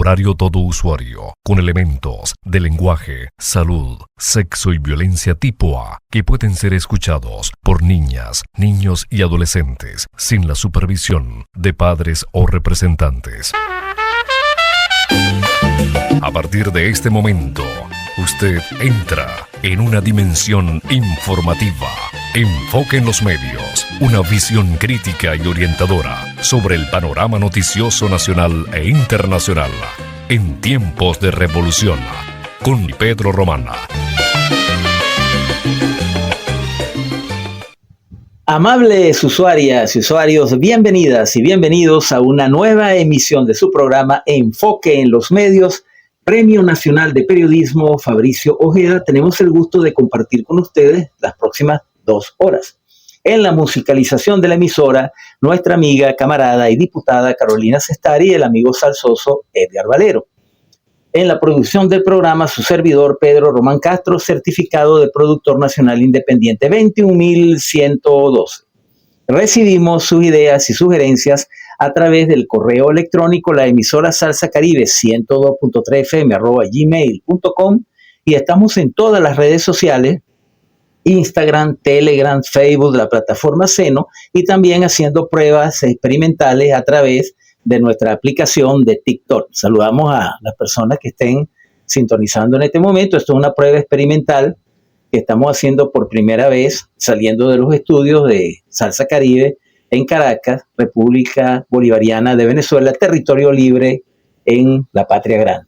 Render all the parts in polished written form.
horario todo usuario, con elementos de lenguaje, salud, sexo y violencia tipo A, que pueden ser escuchados por niñas, niños y adolescentes, sin la supervisión de padres o representantes. A partir de este momento, usted entra en una dimensión informativa. Enfoque en los medios, una visión crítica y orientadora sobre el panorama noticioso nacional e internacional en tiempos de revolución, con Pedro Román. Amables usuarias y usuarios, bienvenidas y bienvenidos a una nueva emisión de su programa Enfoque en los Medios, Premio Nacional de Periodismo Fabricio Ojeda. Tenemos el gusto de compartir con ustedes las próximas 2 horas. En la musicalización de la emisora, nuestra amiga, camarada y diputada Carolina Cestari y el amigo salsoso Edgar Valero. En la producción del programa, su servidor Pedro Román Castro, certificado de productor nacional independiente 21112. Recibimos sus ideas y sugerencias a través del correo electrónico la emisora Salsa Caribe 102.3fm@gmail.com, y estamos en todas las redes sociales: Instagram, Telegram, Facebook, la plataforma Seno, y también haciendo pruebas experimentales a través de nuestra aplicación de TikTok. Saludamos a las personas que estén sintonizando en este momento. Esto es una prueba experimental que estamos haciendo por primera vez, saliendo de los estudios de Salsa Caribe en Caracas, República Bolivariana de Venezuela, territorio libre en la Patria Grande.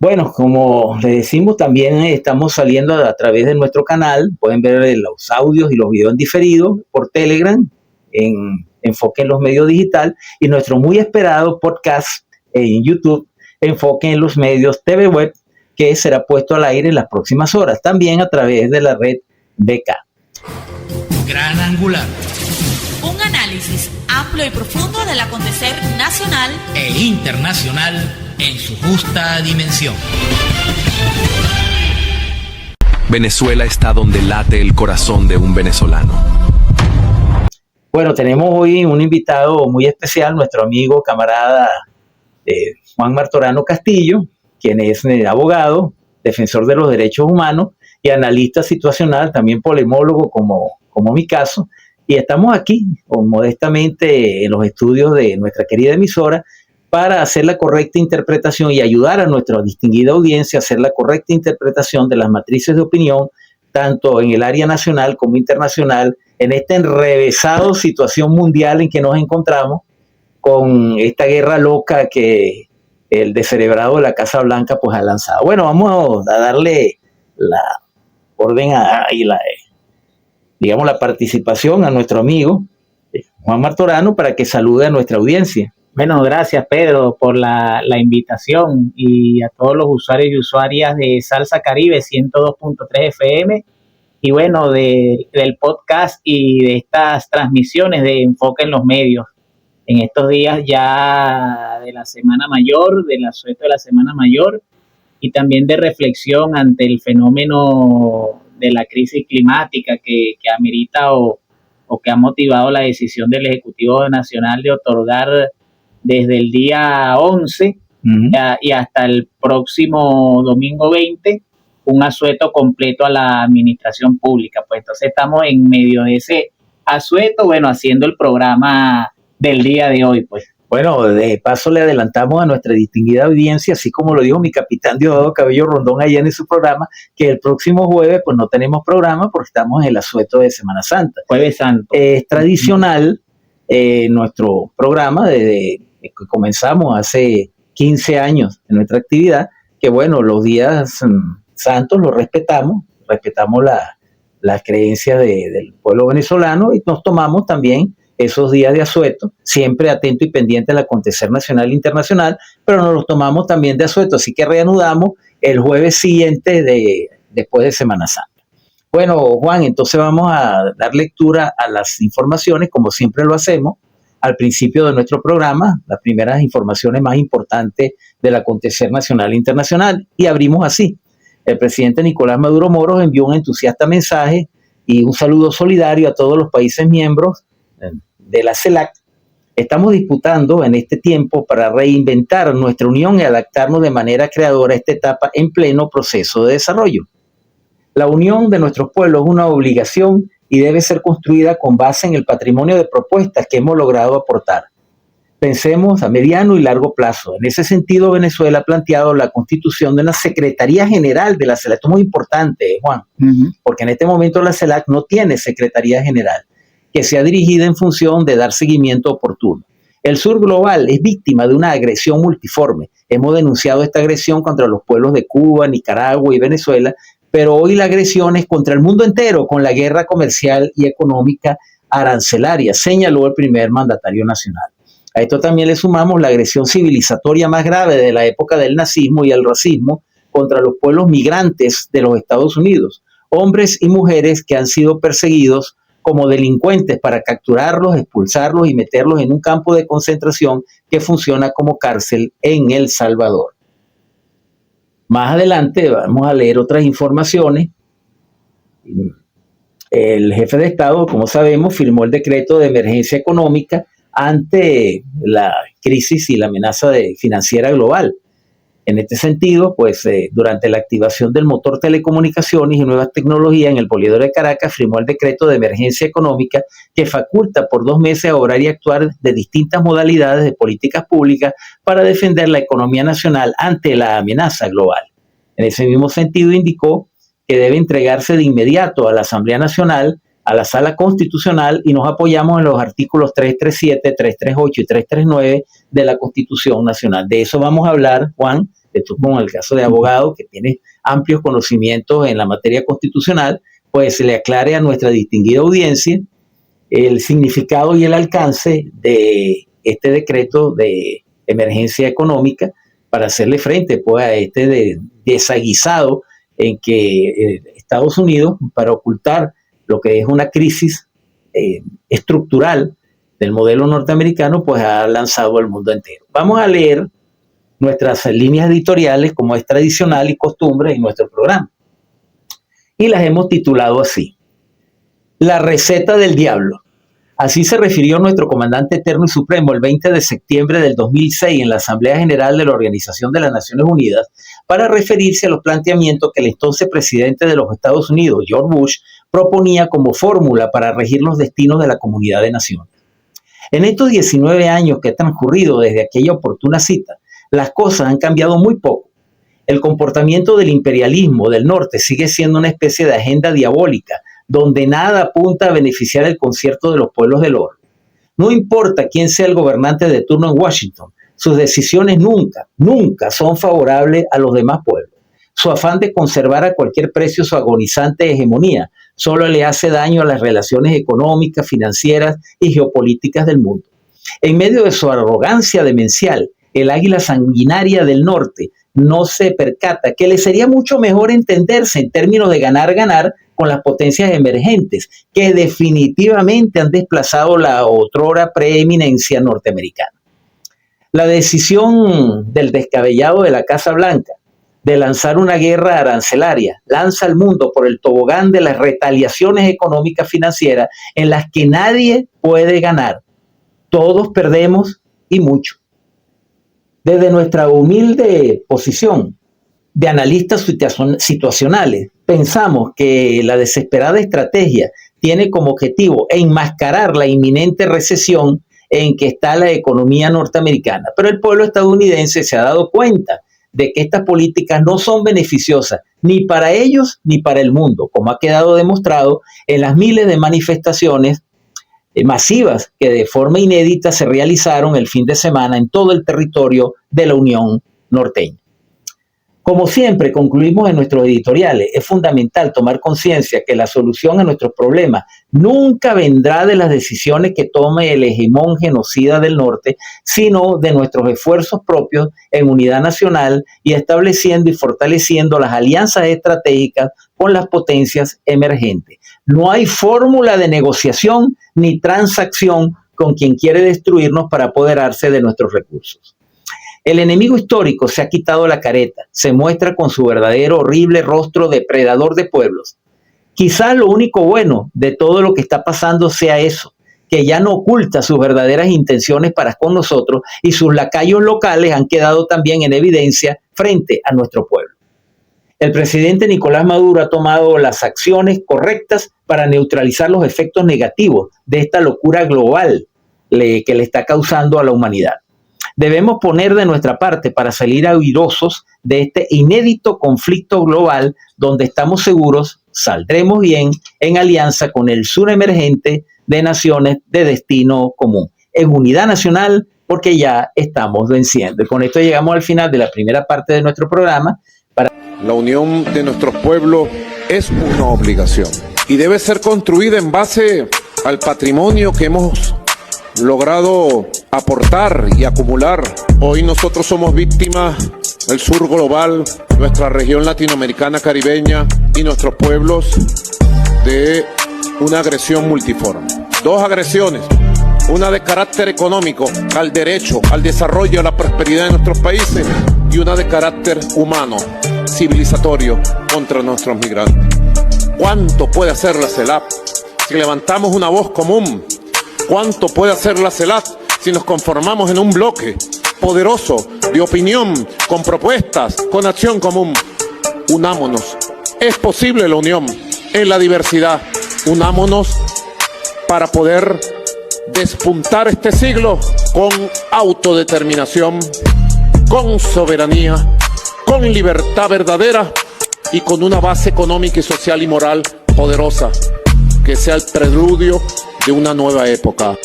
Bueno, como les decimos, también estamos saliendo a través de nuestro canal. Pueden ver los audios y los videos en diferido por Telegram, en Enfoque en los Medios Digital, y nuestro muy esperado podcast en YouTube, Enfoque en los Medios TV Web, que será puesto al aire en las próximas horas, también a través de la red BK. Gran Angular. Un análisis amplio y profundo del acontecer nacional e internacional en su justa dimensión. Venezuela está donde late el corazón de un venezolano. Bueno, tenemos hoy un invitado muy especial, nuestro amigo, camarada Juan Martorano Castillo, quien es abogado, defensor de los derechos humanos y analista situacional, también polemólogo como mi caso. Y estamos aquí, modestamente, en los estudios de nuestra querida emisora, para hacer la correcta interpretación y ayudar a nuestra distinguida audiencia a hacer la correcta interpretación de las matrices de opinión, tanto en el área nacional como internacional, en esta enrevesada situación mundial en que nos encontramos, con esta guerra loca que el descerebrado de la Casa Blanca pues ha lanzado. Bueno, vamos a darle la orden y la participación a nuestro amigo Juan Martorano para que salude a nuestra audiencia. Bueno, gracias Pedro por la invitación, y a todos los usuarios y usuarias de Salsa Caribe 102.3 FM, y bueno, del podcast y de estas transmisiones de Enfoque en los Medios. En estos días ya de la Semana Mayor, del asueto de la Semana Mayor, y también de reflexión ante el fenómeno de la crisis climática que amerita o que ha motivado la decisión del Ejecutivo Nacional de otorgar desde el día 11 y hasta el próximo domingo 20 un asueto completo a la administración pública. Pues entonces estamos en medio de ese asueto, bueno, haciendo el programa del día de hoy, pues. Bueno, de paso le adelantamos a nuestra distinguida audiencia, así como lo dijo mi capitán Diosdado Cabello Rondón ayer en su programa, que el próximo jueves pues no tenemos programa porque estamos en el asueto de Semana Santa. Jueves Santo. Es tradicional nuestro programa desde que comenzamos hace 15 años en nuestra actividad, que bueno, los días santos los respetamos las creencias del pueblo venezolano, y nos tomamos también esos días de asueto, siempre atento y pendiente al acontecer nacional e internacional, pero nos los tomamos también de asueto, así que reanudamos el jueves siguiente después de Semana Santa. Bueno, Juan, entonces vamos a dar lectura a las informaciones, como siempre lo hacemos, al principio de nuestro programa, las primeras informaciones más importantes del acontecer nacional e internacional, y abrimos así. El presidente Nicolás Maduro Moros envió un entusiasta mensaje y un saludo solidario a todos los países miembros de la CELAC Estamos disputando en este tiempo para reinventar nuestra unión y adaptarnos de manera creadora a esta etapa en pleno proceso de desarrollo. La unión de nuestros pueblos es una obligación y debe ser construida con base en el patrimonio de propuestas que hemos logrado aportar. Pensemos a mediano y largo plazo. En ese sentido, Venezuela ha planteado la constitución de una Secretaría General de la CELAC. Esto es muy importante, Juan, porque en este momento la CELAC no tiene Secretaría General, que sea dirigida en función de dar seguimiento oportuno. El sur global es víctima de una agresión multiforme. Hemos denunciado esta agresión contra los pueblos de Cuba, Nicaragua y Venezuela, pero hoy la agresión es contra el mundo entero con la guerra comercial y económica arancelaria, señaló el primer mandatario nacional. A esto también le sumamos la agresión civilizatoria más grave de la época del nazismo y el racismo contra los pueblos migrantes de los Estados Unidos, hombres y mujeres que han sido perseguidos como delincuentes para capturarlos, expulsarlos y meterlos en un campo de concentración que funciona como cárcel en El Salvador. Más adelante vamos a leer otras informaciones. El jefe de Estado, como sabemos, firmó el decreto de emergencia económica ante la crisis y la amenaza financiera global. En este sentido, durante la activación del motor telecomunicaciones y nuevas tecnologías en el Poliedro de Caracas, firmó el decreto de emergencia económica que faculta por 2 meses a obrar y actuar de distintas modalidades de políticas públicas para defender la economía nacional ante la amenaza global. En ese mismo sentido, indicó que debe entregarse de inmediato a la Asamblea Nacional, a la Sala Constitucional, y nos apoyamos en los artículos 337, 338 y 339 de la Constitución Nacional. De eso vamos a hablar, Juan, esto con el caso de abogado que tiene amplios conocimientos en la materia constitucional, pues le aclare a nuestra distinguida audiencia el significado y el alcance de este decreto de emergencia económica para hacerle frente a este desaguisado en que Estados Unidos, para ocultar lo que es una crisis estructural del modelo norteamericano, pues ha lanzado al mundo entero. Vamos a leer nuestras líneas editoriales, como es tradicional y costumbre en nuestro programa. Y las hemos titulado así: La receta del diablo. Así se refirió nuestro comandante eterno y supremo el 20 de septiembre del 2006 en la Asamblea General de la Organización de las Naciones Unidas para referirse a los planteamientos que el entonces presidente de los Estados Unidos, George Bush, proponía como fórmula para regir los destinos de la comunidad de naciones. En estos 19 años que han transcurrido desde aquella oportuna cita, las cosas han cambiado muy poco. El comportamiento del imperialismo del norte sigue siendo una especie de agenda diabólica, donde nada apunta a beneficiar el concierto de los pueblos del orbe. No importa quién sea el gobernante de turno en Washington, sus decisiones nunca son favorables a los demás pueblos. Su afán de conservar a cualquier precio su agonizante hegemonía solo le hace daño a las relaciones económicas, financieras y geopolíticas del mundo. En medio de su arrogancia demencial, el águila sanguinaria del norte no se percata que le sería mucho mejor entenderse en términos de ganar-ganar con las potencias emergentes, que definitivamente han desplazado la otrora preeminencia norteamericana. La decisión del descabellado de la Casa Blanca de lanzar una guerra arancelaria lanza al mundo por el tobogán de las retaliaciones económicas financieras en las que nadie puede ganar. Todos perdemos y mucho. Desde nuestra humilde posición de analistas situacionales, pensamos que la desesperada estrategia tiene como objetivo enmascarar la inminente recesión en que está la economía norteamericana. Pero el pueblo estadounidense se ha dado cuenta de que estas políticas no son beneficiosas ni para ellos ni para el mundo, como ha quedado demostrado en las miles de manifestaciones masivas que de forma inédita se realizaron el fin de semana en todo el territorio de la Unión Norteña. Como siempre concluimos en nuestros editoriales, es fundamental tomar conciencia que la solución a nuestros problemas nunca vendrá de las decisiones que tome el hegemón genocida del norte, sino de nuestros esfuerzos propios en unidad nacional y estableciendo y fortaleciendo las alianzas estratégicas con las potencias emergentes. No hay fórmula de negociación ni transacción con quien quiere destruirnos para apoderarse de nuestros recursos. El enemigo histórico se ha quitado la careta, se muestra con su verdadero horrible rostro depredador de pueblos. Quizás lo único bueno de todo lo que está pasando sea eso, que ya no oculta sus verdaderas intenciones para con nosotros y sus lacayos locales han quedado también en evidencia frente a nuestro pueblo. El presidente Nicolás Maduro ha tomado las acciones correctas para neutralizar los efectos negativos de esta locura global que le está causando a la humanidad. Debemos poner de nuestra parte para salir airosos de este inédito conflicto global donde estamos seguros saldremos bien en alianza con el sur emergente de naciones de destino común, en unidad nacional, porque ya estamos venciendo. Y con esto llegamos al final de la primera parte de nuestro programa. La unión de nuestros pueblos es una obligación y debe ser construida en base al patrimonio que hemos logrado aportar y acumular. Hoy nosotros somos víctimas del sur global, nuestra región latinoamericana caribeña y nuestros pueblos de una agresión multiforme. Dos agresiones, una de carácter económico al derecho, al desarrollo, a la prosperidad de nuestros países y una de carácter humano, civilizatorio contra nuestros migrantes. ¿Cuánto puede hacer la CELAC si levantamos una voz común? ¿Cuánto puede hacer la CELAC si nos conformamos en un bloque poderoso de opinión, con propuestas, con acción común? Unámonos. Es posible la unión en la diversidad. Unámonos para poder despuntar este siglo con autodeterminación, con soberanía, con libertad verdadera y con una base económica y social y moral poderosa, que sea el preludio de una nueva época.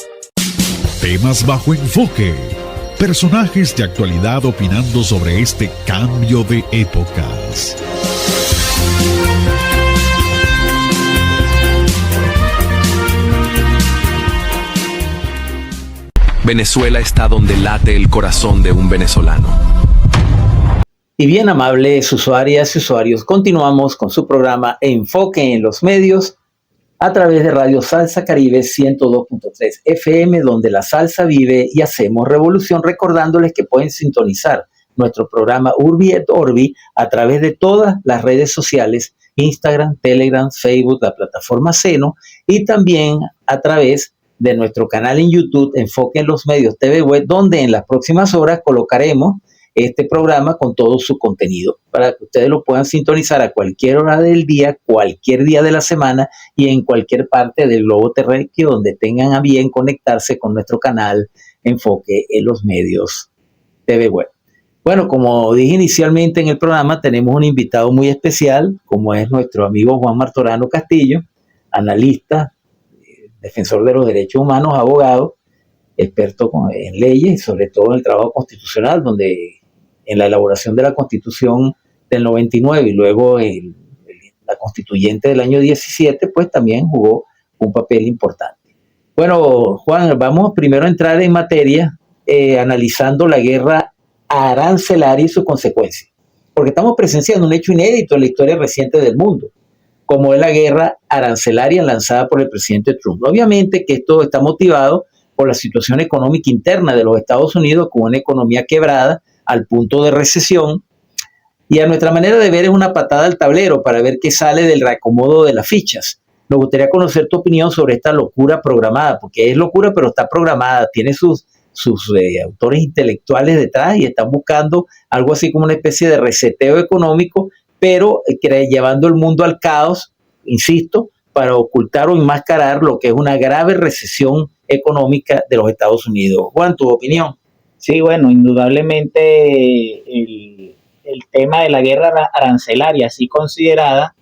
Temas bajo enfoque. Personajes de actualidad opinando sobre este cambio de épocas. Venezuela está donde late el corazón de un venezolano. Y bien, amables usuarias y usuarios, continuamos con su programa Enfoque en los Medios a través de Radio Salsa Caribe 102.3 FM, donde la salsa vive y hacemos revolución, recordándoles que pueden sintonizar nuestro programa Urbi et Orbi a través de todas las redes sociales, Instagram, Telegram, Facebook, la plataforma Seno, y también a través de nuestro canal en YouTube, Enfoque en los Medios TV Web, donde en las próximas horas colocaremos este programa con todo su contenido para que ustedes lo puedan sintonizar a cualquier hora del día, cualquier día de la semana y en cualquier parte del globo terráqueo donde tengan a bien conectarse con nuestro canal Enfoque en los Medios TV Web. Bueno, como dije inicialmente en el programa, tenemos un invitado muy especial, como es nuestro amigo Juan Martorano Castillo, analista, defensor de los derechos humanos, abogado, experto en leyes y sobre todo en el trabajo constitucional, donde en la elaboración de la Constitución del 99 y luego la Constituyente del año 17, pues también jugó un papel importante. Bueno, Juan, vamos primero a entrar en materia analizando la guerra arancelaria y sus consecuencias, porque estamos presenciando un hecho inédito en la historia reciente del mundo, como es la guerra arancelaria lanzada por el presidente Trump. Obviamente que esto está motivado por la situación económica interna de los Estados Unidos, con una economía quebrada al punto de recesión, y a nuestra manera de ver es una patada al tablero para ver qué sale del reacomodo de las fichas. Nos gustaría conocer tu opinión sobre esta locura programada, porque es locura pero está programada, tiene sus autores intelectuales detrás y están buscando algo así como una especie de reseteo económico, pero llevando el mundo al caos, insisto, para ocultar o enmascarar lo que es una grave recesión económica de los Estados Unidos. Juan, tu opinión. Sí, bueno, indudablemente el tema de la guerra arancelaria, así considerada,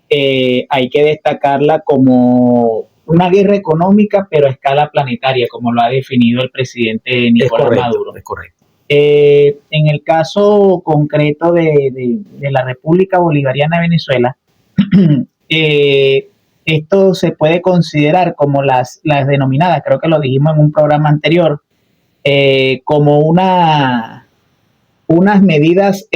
hay que destacarla como una guerra económica, pero a escala planetaria, como lo ha definido el presidente Nicolás Maduro. Es correcto. En el caso concreto de la República Bolivariana de Venezuela, esto se puede considerar como las denominadas, creo que lo dijimos en un programa anterior, como unas medidas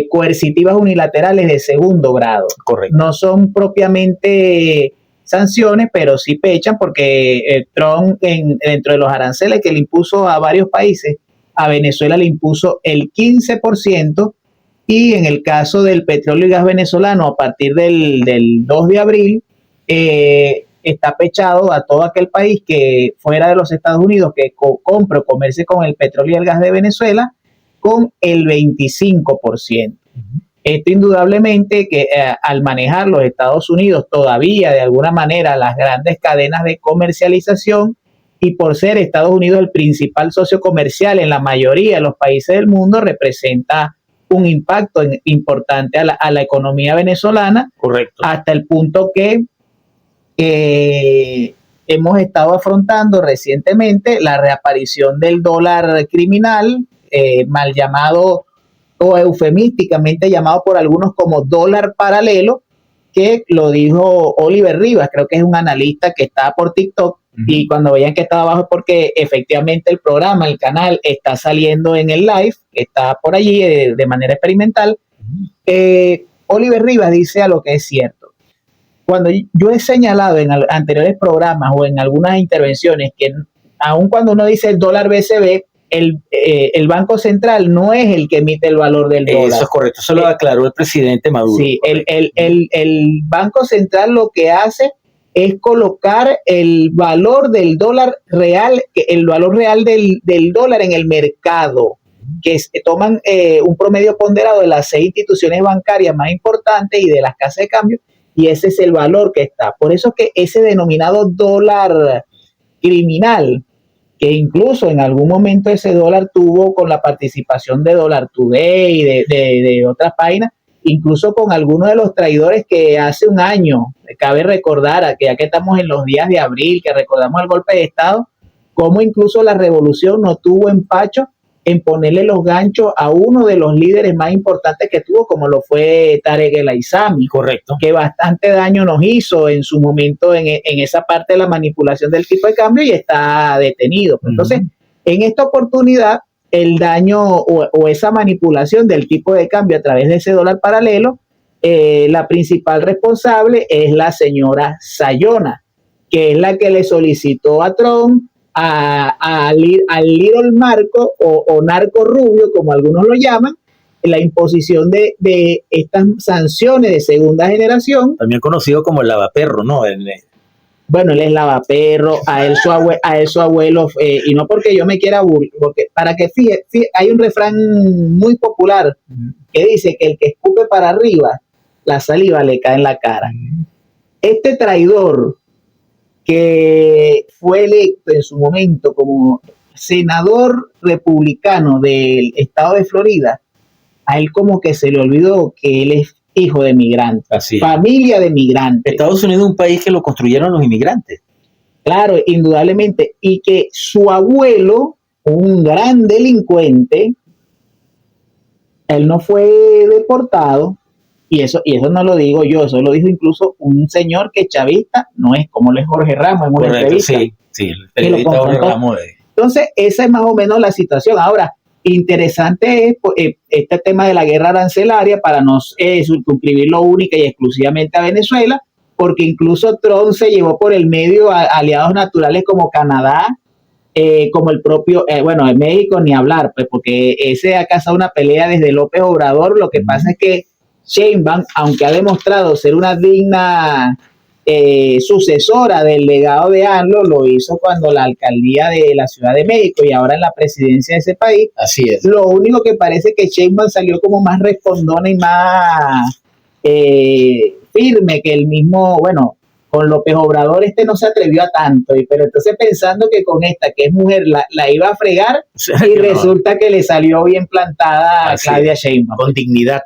coercitivas unilaterales de segundo grado. Correcto. No son propiamente sanciones, pero sí pechan porque Trump, dentro de los aranceles que le impuso a varios países, a Venezuela le impuso el 15%, y en el caso del petróleo y gas venezolano, a partir del 2 de abril, está pechado a todo aquel país que fuera de los Estados Unidos que compre o comercie con el petróleo y el gas de Venezuela con el 25%. Esto indudablemente que al manejar los Estados Unidos todavía de alguna manera las grandes cadenas de comercialización y por ser Estados Unidos el principal socio comercial en la mayoría de los países del mundo, representa un impacto importante a la economía venezolana. Correcto. Hasta el punto que hemos estado afrontando recientemente la reaparición del dólar criminal, mal llamado o eufemísticamente llamado por algunos como dólar paralelo, que lo dijo Oliver Rivas, creo que es un analista que está por TikTok, y cuando vean que está abajo es porque efectivamente el programa, el canal, está saliendo en el live, está por allí de manera experimental. Oliver Rivas dice a lo que es cierto. Cuando yo he señalado en anteriores programas o en algunas intervenciones que aun cuando uno dice el dólar BCB, el Banco Central no es el que emite el valor del dólar. Eso es correcto, eso lo aclaró el presidente Maduro. Sí, el Banco Central lo que hace es colocar el valor del dólar real, el valor real del dólar en el mercado, que toman un promedio ponderado de las 6 instituciones bancarias más importantes y de las casas de cambio, y ese es el valor que está. Por eso es que ese denominado dólar criminal, que incluso en algún momento ese dólar tuvo con la participación de Dollar Today y de otras páginas, incluso con algunos de los traidores que hace un año, cabe recordar, que ya que estamos en los días de abril, que recordamos el golpe de Estado, cómo incluso la revolución no tuvo empacho en ponerle los ganchos a uno de los líderes más importantes que tuvo, como lo fue Tarek El Aissami. Correcto. Que bastante daño nos hizo en su momento en esa parte de la manipulación del tipo de cambio y está detenido. Entonces, en esta oportunidad, el daño o esa manipulación del tipo de cambio a través de ese dólar paralelo, la principal responsable es la señora Sayona, que es la que le solicitó a Trump al Little Marco o narco rubio, como algunos lo llaman, la imposición de estas sanciones de segunda generación. También conocido como el lavaperro, ¿no? Bueno, él es lavaperro, a él su abuelo, y no porque yo me quiera burlar, porque para que fíjate, hay un refrán muy popular que dice que el que escupe para arriba, la saliva le cae en la cara. Este traidor que fue electo en su momento como senador republicano del estado de Florida, a él como que se le olvidó que él es hijo de migrantes, familia de migrantes. Estados Unidos es un país que lo construyeron los inmigrantes. Claro, indudablemente, y que su abuelo, un gran delincuente, él no fue deportado, y eso no lo digo yo, eso lo dijo incluso un señor que chavista no es, como lo es Jorge Ramos en una entrevista. Sí, el periodista Jorge Ramos. Entonces, esa es más o menos la situación. Ahora, interesante es este tema de la guerra arancelaria para no circunscribirlo única y exclusivamente a Venezuela, porque incluso Trump se llevó por el medio a aliados naturales como Canadá, como el propio, en México ni hablar, pues porque ese ha causado una pelea desde López Obrador. Lo que pasa es que Sheinbaum, aunque ha demostrado ser una digna sucesora del legado de AMLO, lo hizo cuando la alcaldía de la Ciudad de México y ahora en la presidencia de ese país. Así es. Lo único que parece que Sheinbaum salió como más respondona y más firme que el mismo, con López Obrador no se atrevió a tanto, pero entonces pensando que con esta, que es mujer, la iba a fregar, y resulta que le salió bien plantada a Claudia Sheinbaum. Con dignidad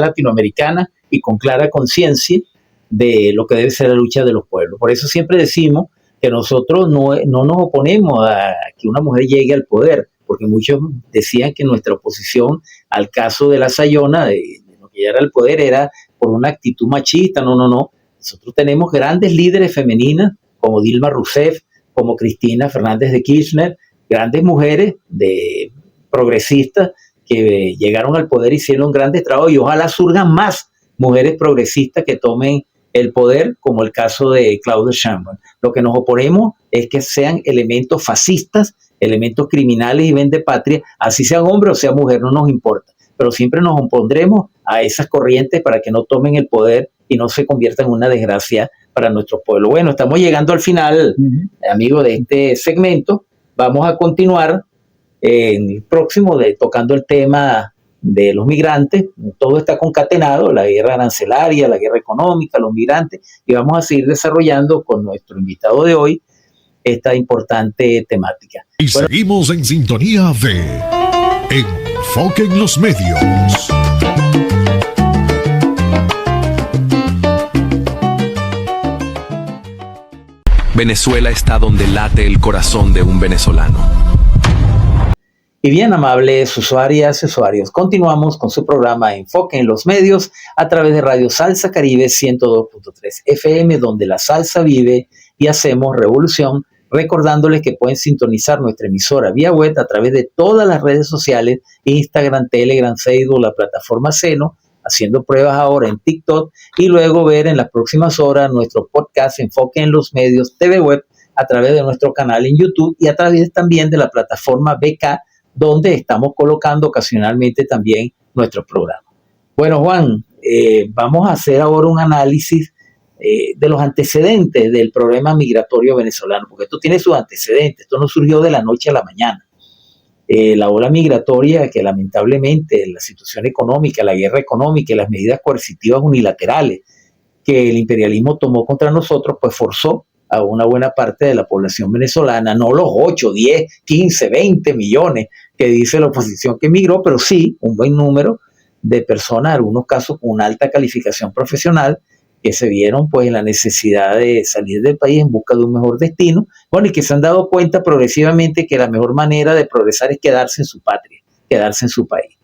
latinoamericana y con clara conciencia de lo que debe ser la lucha de los pueblos. Por eso siempre decimos que nosotros no nos oponemos a que una mujer llegue al poder, porque muchos decían que nuestra oposición al caso de la Sayona, de no llegar al poder, era por una actitud machista. No. Nosotros tenemos grandes líderes femeninas como Dilma Rousseff, como Cristina Fernández de Kirchner, grandes mujeres progresistas que llegaron al poder, hicieron grandes trabajos, y ojalá surjan más mujeres progresistas que tomen el poder, como el caso de Claudia Sheinbaum. Lo que nos oponemos es que sean elementos fascistas, elementos criminales y vendepatria, así sean hombre o sea mujer, no nos importa, pero siempre nos opondremos a esas corrientes para que no tomen el poder y no se convierta en una desgracia para nuestro pueblo. Bueno, estamos llegando al final, amigos, de este segmento. Vamos a continuar en el próximo tocando el tema de los migrantes. Todo está concatenado, la guerra arancelaria, la guerra económica, los migrantes, y vamos a seguir desarrollando con nuestro invitado de hoy esta importante temática. Y seguimos en sintonía de Enfoque en los Medios. Venezuela está donde late el corazón de un venezolano. Y bien, amables usuarias y usuarios, continuamos con su programa Enfoque en los Medios a través de Radio Salsa Caribe 102.3 FM, donde la salsa vive y hacemos revolución, recordándoles que pueden sintonizar nuestra emisora vía web a través de todas las redes sociales, Instagram, Telegram, Facebook, la plataforma Seno, haciendo pruebas ahora en TikTok, y luego ver en las próximas horas nuestro podcast Enfoque en los Medios TV Web a través de nuestro canal en YouTube y a través también de la plataforma BK, donde estamos colocando ocasionalmente también nuestro programa. Bueno, Juan, vamos a hacer ahora un análisis de los antecedentes del problema migratorio venezolano, porque esto tiene sus antecedentes, esto no surgió de la noche a la mañana. La ola migratoria que lamentablemente la situación económica, la guerra económica y las medidas coercitivas unilaterales que el imperialismo tomó contra nosotros, pues forzó a una buena parte de la población venezolana, no los 8, 10, 15, 20 millones que dice la oposición que emigró, pero sí un buen número de personas, en algunos casos con una alta calificación profesional, que se vieron pues en la necesidad de salir del país en busca de un mejor destino, bueno, y que se han dado cuenta progresivamente que la mejor manera de progresar es quedarse en su patria, quedarse en su país.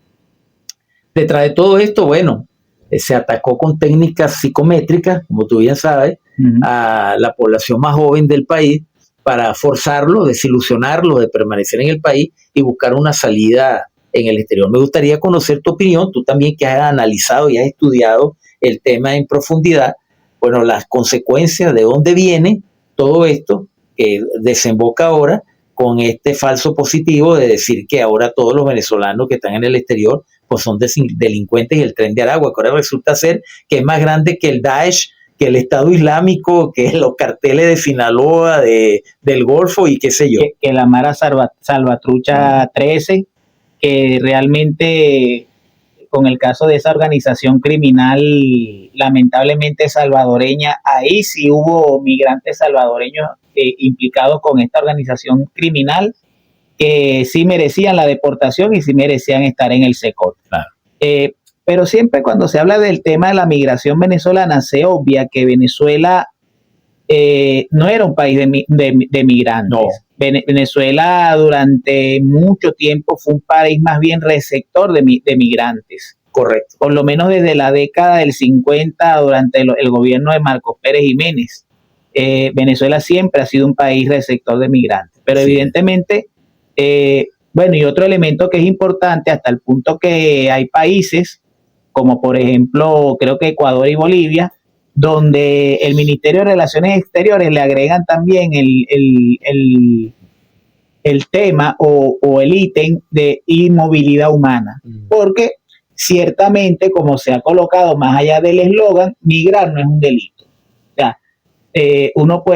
Detrás de todo esto, bueno, se atacó con técnicas psicométricas, como tú bien sabes, a la población más joven del país para forzarlo, desilusionarlo de permanecer en el país y buscar una salida en el exterior. Me gustaría conocer tu opinión, tú también que has analizado y has estudiado el tema en profundidad, bueno, las consecuencias de dónde viene todo esto que desemboca ahora con este falso positivo de decir que ahora todos los venezolanos que están en el exterior pues son delincuentes y el Tren de Aragua, que ahora resulta ser que es más grande que el Daesh, que el Estado Islámico, que los carteles de Sinaloa, del Golfo y qué sé yo. Que la Mara Salvatrucha 13, que realmente con el caso de esa organización criminal lamentablemente salvadoreña, ahí sí hubo migrantes salvadoreños implicados con esta organización criminal que sí merecían la deportación y sí merecían estar en el SECOT. Claro. Pero siempre cuando se habla del tema de la migración venezolana se obvia que Venezuela no era un país de migrantes. No. Venezuela durante mucho tiempo fue un país más bien receptor de migrantes. Correcto. Por lo menos desde la década del 50, durante el gobierno de Marcos Pérez Jiménez. Venezuela siempre ha sido un país receptor de migrantes. Pero sí, evidentemente, bueno, y otro elemento que es importante hasta el punto que hay países, como por ejemplo, creo que Ecuador y Bolivia, donde el Ministerio de Relaciones Exteriores le agregan también el tema o el ítem de inmovilidad humana, porque ciertamente, como se ha colocado más allá del eslogan, migrar no es un delito. O sea,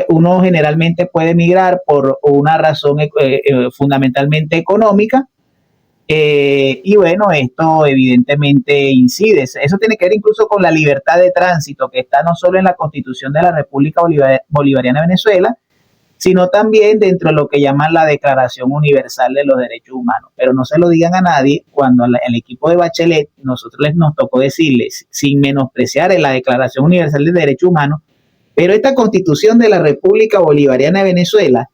uno generalmente puede migrar por una razón fundamentalmente económica, y bueno, esto evidentemente incide. Eso tiene que ver incluso con la libertad de tránsito que está no solo en la Constitución de la República Bolivariana de Venezuela, sino también dentro de lo que llaman la Declaración Universal de los Derechos Humanos. Pero no se lo digan a nadie cuando al equipo de Bachelet nosotros nos tocó decirles, sin menospreciar en la Declaración Universal de Derechos Humanos, pero esta Constitución de la República Bolivariana de Venezuela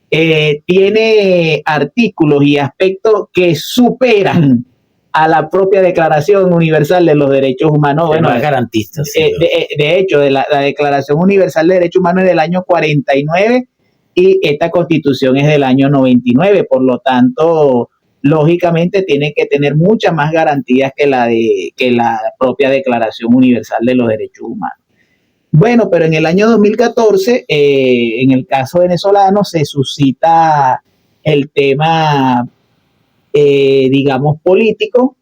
tiene artículos y aspectos que superan a la propia Declaración Universal de los Derechos Humanos. Bueno, es garantista. Sí, de hecho, la Declaración Universal de Derechos Humanos es del año 49 y esta Constitución es del año 99. Por lo tanto, lógicamente tiene que tener muchas más garantías que la propia Declaración Universal de los Derechos Humanos. Bueno, pero en el año 2014, en el caso venezolano, se suscita el tema, digamos, político,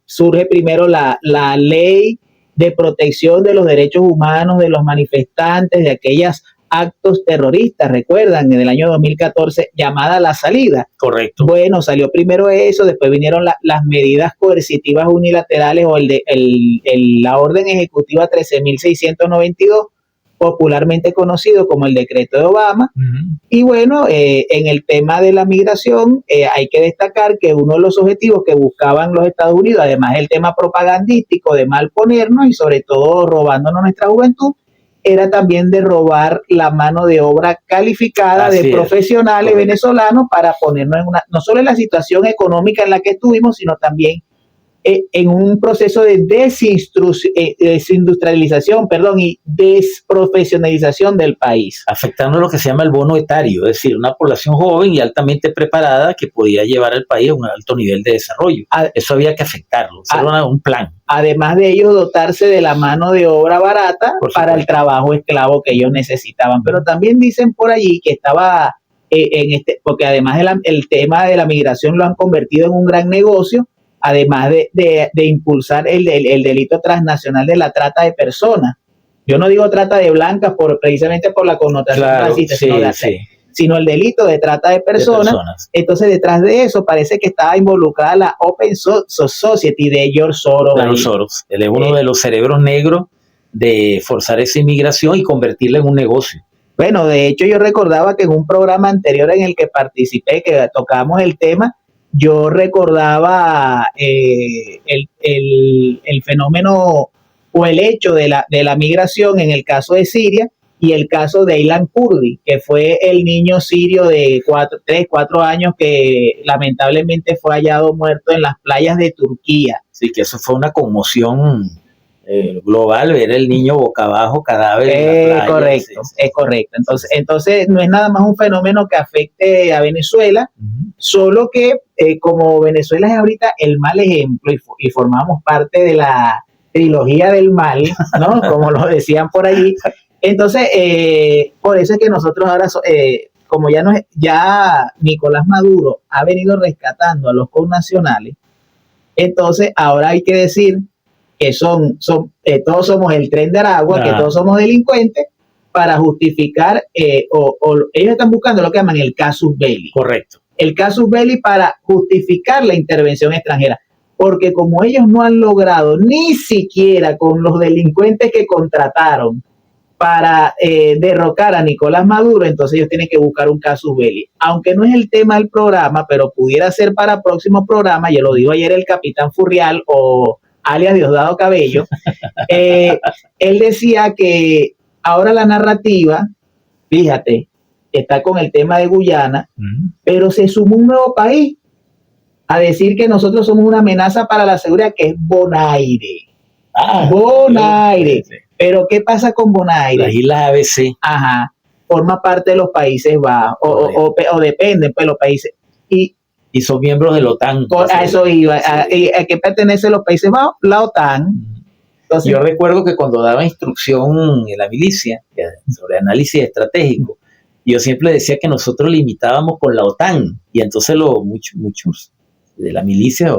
surge primero la ley de protección de los derechos humanos de los manifestantes de aquellos actos terroristas, recuerdan, en el año 2014, llamada La Salida. Correcto. Bueno, salió primero eso, después vinieron las medidas coercitivas unilaterales o la orden ejecutiva 13.692, popularmente conocido como el decreto de Obama. Uh-huh. Y bueno, en el tema de la migración, hay que destacar que uno de los objetivos que buscaban los Estados Unidos, además del tema propagandístico de mal ponernos y sobre todo robándonos nuestra juventud, era también de robar la mano de obra calificada de profesionales venezolanos para ponernos no solo en la situación económica en la que estuvimos, sino también en un proceso de desindustrialización, y desprofesionalización del país. Afectando lo que se llama el bono etario, es decir, una población joven y altamente preparada que podía llevar al país a un alto nivel de desarrollo. Eso había que afectarlo, era un plan. Además de ellos, dotarse de la mano de obra barata para el trabajo esclavo que ellos necesitaban. Pero también dicen por allí que estaba porque además el tema de la migración lo han convertido en un gran negocio, además de impulsar el delito transnacional de la trata de personas. Yo no digo trata de blancas precisamente por la connotación racista, sino el delito de trata de personas. Entonces, detrás de eso parece que estaba involucrada la Open Society de George Soros. George Soros, él es uno de los cerebros negros de forzar esa inmigración y convertirla en un negocio. Bueno, de hecho yo recordaba que en un programa anterior en el que participé, que tocamos el tema, yo recordaba el fenómeno o el hecho de la migración en el caso de Siria y el caso de Aylan Kurdi, que fue el niño sirio de 3-4 años que lamentablemente fue hallado muerto en las playas de Turquía. Sí, que eso fue una conmoción global, ver el niño boca abajo, cadáver en la playa. Correcto, es correcto. Entonces no es nada más un fenómeno que afecte a Venezuela, solo que como Venezuela es ahorita el mal ejemplo y formamos parte de la trilogía del mal, ¿no? Como lo decían por allí. Entonces, por eso es que nosotros ahora, como ya Nicolás Maduro ha venido rescatando a los connacionales, entonces ahora hay que decir que todos somos el tren de Aragua, que todos somos delincuentes, para justificar, ellos están buscando lo que llaman el casus belli. Correcto. El casus belli para justificar la intervención extranjera, porque como ellos no han logrado ni siquiera con los delincuentes que contrataron para derrocar a Nicolás Maduro, entonces ellos tienen que buscar un casus belli. Aunque no es el tema del programa, pero pudiera ser para próximo programa, ya lo dijo ayer el capitán Furrial o alias Diosdado Cabello, él decía que ahora la narrativa, fíjate, está con el tema de Guyana, pero se sumó un nuevo país a decir que nosotros somos una amenaza para la seguridad, que es Bonaire. Bonaire. Sí. Pero ¿qué pasa con Bonaire? Las Islas ABC. Ajá. Forma parte de los Países Bajos, o dependen, pues, los países. Y son miembros de la OTAN. A eso iba. ¿A qué pertenecen los Países Bajos? La OTAN. Entonces, yo recuerdo que cuando daba instrucción en la milicia sobre análisis estratégico, yo siempre decía que nosotros limitábamos con la OTAN. Y entonces muchos de la milicia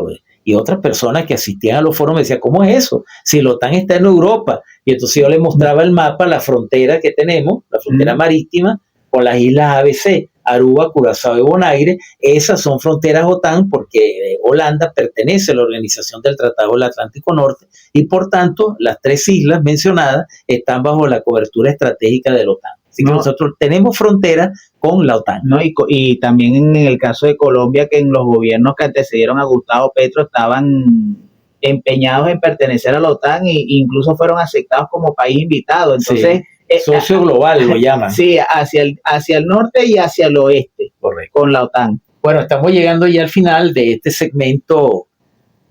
y otras personas que asistían a los foros me decían, ¿cómo es eso? Si la OTAN está en Europa. Y entonces yo le mostraba el mapa, la frontera que tenemos, la frontera marítima, con las islas ABC, Aruba, Curazao y Bonaire. Esas son fronteras OTAN porque Holanda pertenece a la Organización del Tratado del Atlántico Norte y por tanto las 3 islas mencionadas están bajo la cobertura estratégica de la OTAN. Así que nosotros tenemos fronteras con la OTAN. No, y también en el caso de Colombia, que en los gobiernos que antecedieron a Gustavo Petro estaban empeñados en pertenecer a la OTAN e incluso fueron aceptados como país invitado. Entonces, socio global lo llaman. Sí, hacia el norte y hacia el oeste. Correcto. Con la OTAN. Bueno, estamos llegando ya al final de este segmento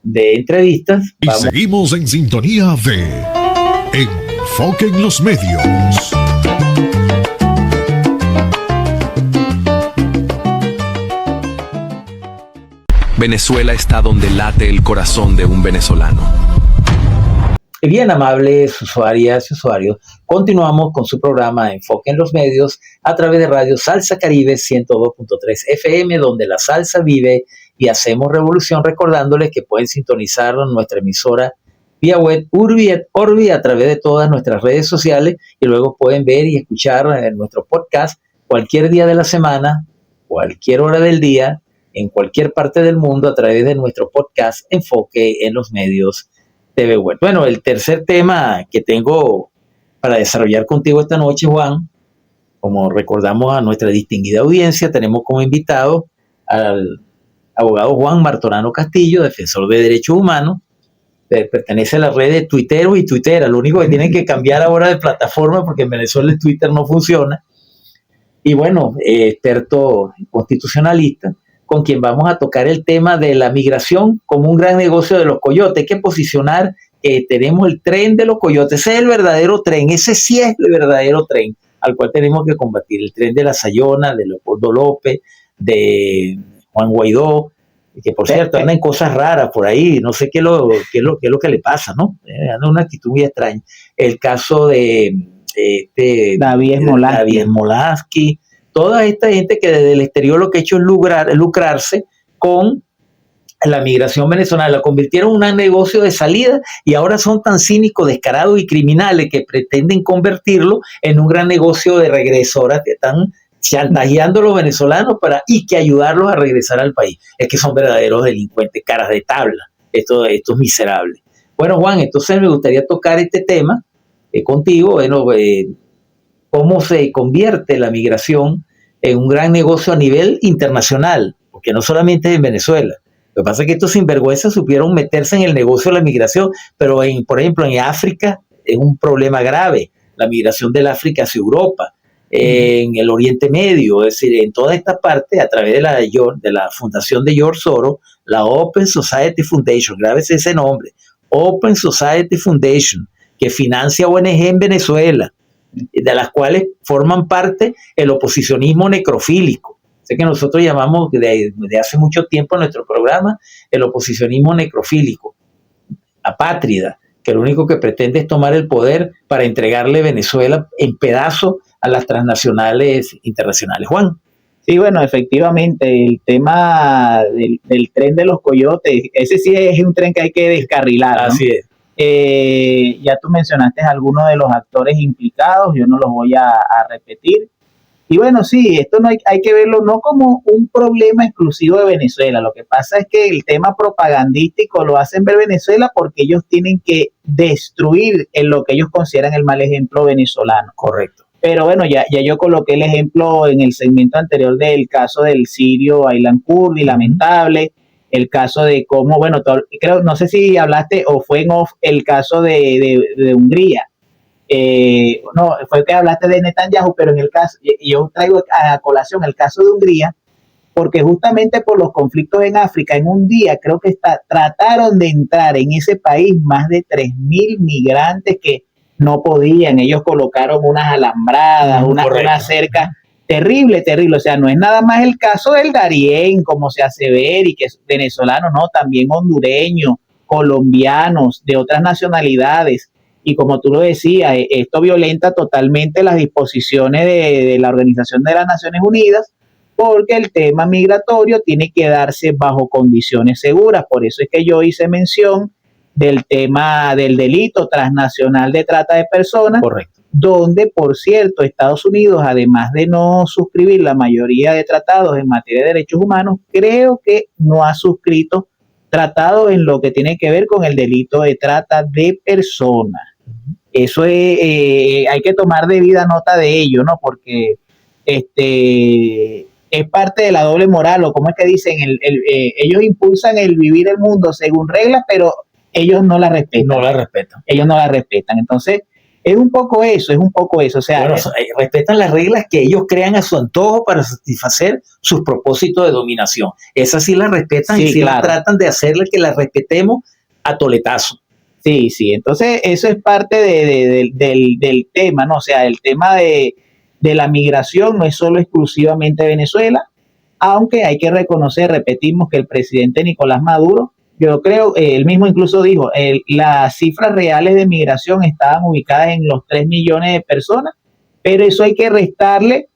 de entrevistas. Y seguimos en sintonía de Enfoque en los Medios. Venezuela está donde late el corazón de un venezolano. Bien, amables usuarias y usuarios, continuamos con su programa Enfoque en los Medios a través de Radio Salsa Caribe 102.3 FM, donde la salsa vive y hacemos revolución, recordándoles que pueden sintonizar nuestra emisora vía web Urbi et Orbi a través de todas nuestras redes sociales, y luego pueden ver y escuchar nuestro podcast cualquier día de la semana, cualquier hora del día, en cualquier parte del mundo, a través de nuestro podcast Enfoque en los Medios TV Web. Bueno, el tercer tema que tengo para desarrollar contigo esta noche, Juan, como recordamos a nuestra distinguida audiencia, tenemos como invitado al abogado Juan Martorano Castillo, defensor de derechos humanos, pertenece a la red de tuiteros y tuiteras. Lo único que tienen que cambiar ahora de plataforma, porque en Venezuela el Twitter no funciona. Y bueno, experto constitucionalista, con quien vamos a tocar el tema de la migración como un gran negocio de los coyotes. Hay que posicionar que tenemos el tren de los coyotes. Ese es el verdadero tren, ese sí es el verdadero tren al cual tenemos que combatir. El tren de la Sayona, de Leopoldo López, de Juan Guaidó, que por cierto andan cosas raras por ahí, no sé qué es lo que le pasa, ¿no? Anda una actitud muy extraña. El caso de David Smolansky, toda esta gente que desde el exterior lo que ha hecho es lucrarse con la migración venezolana, la convirtieron en un negocio de salida y ahora son tan cínicos, descarados y criminales que pretenden convertirlo en un gran negocio de regreso. Ahora están chantajeando a los venezolanos y que ayudarlos a regresar al país. Es que son verdaderos delincuentes, caras de tabla, estos miserables. Bueno, Juan, entonces me gustaría tocar este tema contigo, cómo se convierte la migración en un gran negocio a nivel internacional, porque no solamente es en Venezuela. Lo que pasa es que estos sinvergüenzas supieron meterse en el negocio de la migración, pero por ejemplo en África es un problema grave, la migración del África hacia Europa, en el Oriente Medio, es decir, en toda esta parte, a través de la fundación de George Soros, la Open Society Foundation, grábese ese nombre, Open Society Foundation, que financia ONG en Venezuela, de las cuales forman parte el oposicionismo necrofílico. Sé que nosotros llamamos de hace mucho tiempo en nuestro programa el oposicionismo necrofílico, apátrida, que lo único que pretende es tomar el poder para entregarle Venezuela en pedazos a las transnacionales internacionales. Juan. Sí, bueno, efectivamente, el tema del tren de los coyotes, ese sí es un tren que hay que descarrilar, ¿no? Así es. Ya tú mencionaste algunos de los actores implicados, yo no los voy a repetir. Y bueno, sí, esto no hay que verlo no como un problema exclusivo de Venezuela. Lo que pasa es que el tema propagandístico lo hacen ver Venezuela porque ellos tienen que destruir en lo que ellos consideran el mal ejemplo venezolano. Correcto. Pero bueno, ya yo coloqué el ejemplo en el segmento anterior del caso del sirio Aylan Kurdi, lamentable. El caso de cómo, bueno, creo, no sé si hablaste o fue en off el caso de Hungría. No, fue que hablaste de Netanyahu, pero en el caso, yo traigo a colación el caso de Hungría, porque justamente por los conflictos en África, en un día creo que trataron de entrar en ese país más de 3.000 migrantes que no podían. Ellos colocaron unas alambradas, una cerca. Terrible, o sea, no es nada más el caso del Darién, como se hace ver, y que es venezolano, no, también hondureños, colombianos, de otras nacionalidades, y como tú lo decías, esto violenta totalmente las disposiciones de la Organización de las Naciones Unidas, porque el tema migratorio tiene que darse bajo condiciones seguras. Por eso es que yo hice mención del tema del delito transnacional de trata de personas. Correcto. Donde, por cierto, Estados Unidos, además de no suscribir la mayoría de tratados en materia de derechos humanos, creo que no ha suscrito tratados en lo que tiene que ver con el delito de trata de personas. Eso hay que tomar debida nota de ello, ¿no? Porque es parte de la doble moral, o como es que dicen, ellos impulsan el vivir el mundo según reglas, pero ellos no la respetan. Ellos no la respetan. Entonces, es un poco eso. O sea, bueno, respetan las reglas que ellos crean a su antojo para satisfacer sus propósitos de dominación. Esas sí las respetan, sí, y sí, claro, tratan de hacerle que las respetemos a toletazo. Sí. Entonces, eso es parte del tema, ¿no? O sea, el tema de la migración no es solo exclusivamente Venezuela, aunque hay que reconocer, repetimos, que el presidente Nicolás Maduro, yo creo, él mismo incluso dijo, las cifras reales de migración estaban ubicadas en los 3 millones de personas, pero eso hay que restarle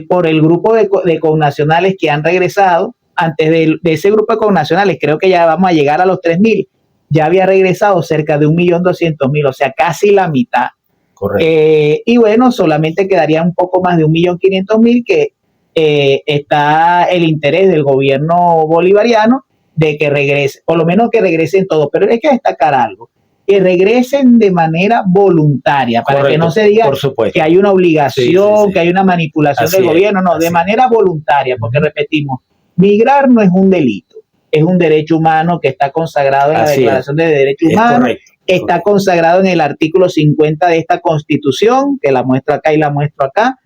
por el grupo de connacionales que han regresado, antes de ese grupo de connacionales, creo que ya vamos a llegar a los 3.000, ya había regresado cerca de 1.200.000, o sea, casi la mitad. Correcto. Y bueno, solamente quedaría un poco más de 1.500.000 que está el interés del gobierno bolivariano de que regrese, por lo menos que regresen todos, pero hay que destacar algo, que regresen de manera voluntaria, para Correcto, que no se diga que hay una obligación, que hay una manipulación del gobierno, no, de manera voluntaria, porque repetimos, migrar no es un delito, es un derecho humano que está consagrado en la Declaración de Derechos Humanos, está consagrado en el artículo 50 de esta Constitución, que la muestro acá y la muestro acá,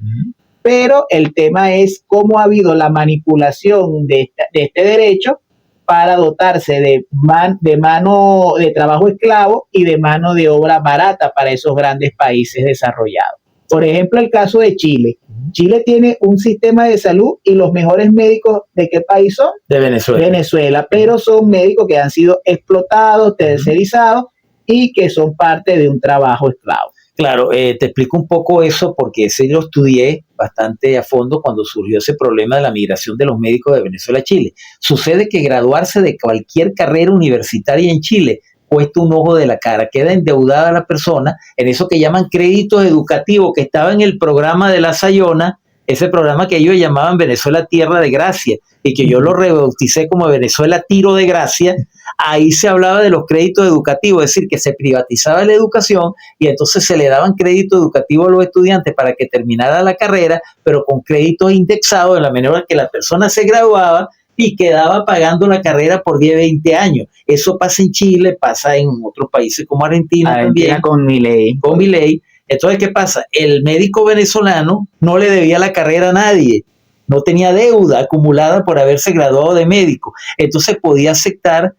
pero el tema es cómo ha habido la manipulación de este derecho para dotarse de mano de trabajo esclavo y de mano de obra barata para esos grandes países desarrollados. Por ejemplo, el caso de Chile. Chile tiene un sistema de salud y los mejores médicos, ¿de qué país son? De Venezuela. Venezuela, pero son médicos que han sido explotados, tercerizados y que son parte de un trabajo esclavo. Claro, te explico un poco eso porque ese lo estudié bastante a fondo cuando surgió ese problema de la migración de los médicos de Venezuela a Chile. Sucede que graduarse de cualquier carrera universitaria en Chile cuesta un ojo de la cara, queda endeudada la persona en eso que llaman créditos educativos, que estaba en el programa de la Sayona, ese programa que ellos llamaban Venezuela Tierra de Gracia, y que yo lo rebauticé como Venezuela Tiro de Gracia. Ahí se hablaba de los créditos educativos, es decir, que se privatizaba la educación y entonces se le daban créditos educativos a los estudiantes para que terminara la carrera, pero con créditos indexados de la manera que la persona se graduaba y quedaba pagando la carrera por 10, 20 años. Eso pasa en Chile, pasa en otros países como Argentina también. Con Milei. Entonces, ¿qué pasa? El médico venezolano no le debía la carrera a nadie, no tenía deuda acumulada por haberse graduado de médico. Entonces podía aceptar,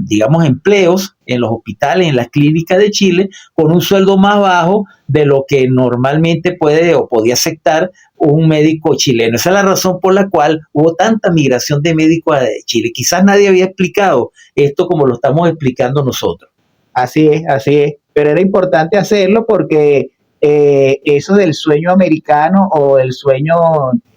digamos, empleos en los hospitales, en las clínicas de Chile, con un sueldo más bajo de lo que normalmente puede o podía aceptar un médico chileno. Esa es la razón por la cual hubo tanta migración de médicos a Chile. Quizás nadie había explicado esto como lo estamos explicando nosotros. Así es. Pero era importante hacerlo porque eso del sueño americano o el sueño,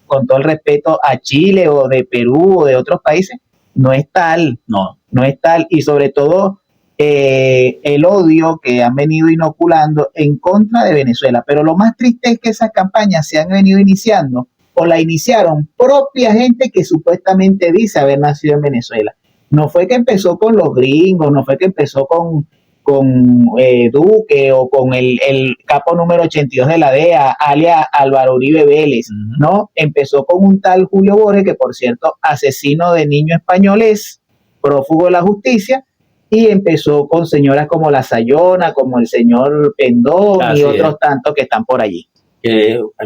con todo el respeto, a Chile o de Perú o de otros países, no es tal. No es tal. Y sobre todo el odio que han venido inoculando en contra de Venezuela. Pero lo más triste es que esas campañas se han venido iniciando o la iniciaron propia gente que supuestamente dice haber nacido en Venezuela. No fue que empezó con los gringos, no fue que empezó con Duque o con el capo número 82 de la DEA, alias Álvaro Uribe Vélez, ¿no? Empezó con un tal Julio Borges, que por cierto, asesino de niños españoles, prófugo de la justicia, y empezó con señoras como la Sayona, como el señor Pendón y otros tantos que están por allí.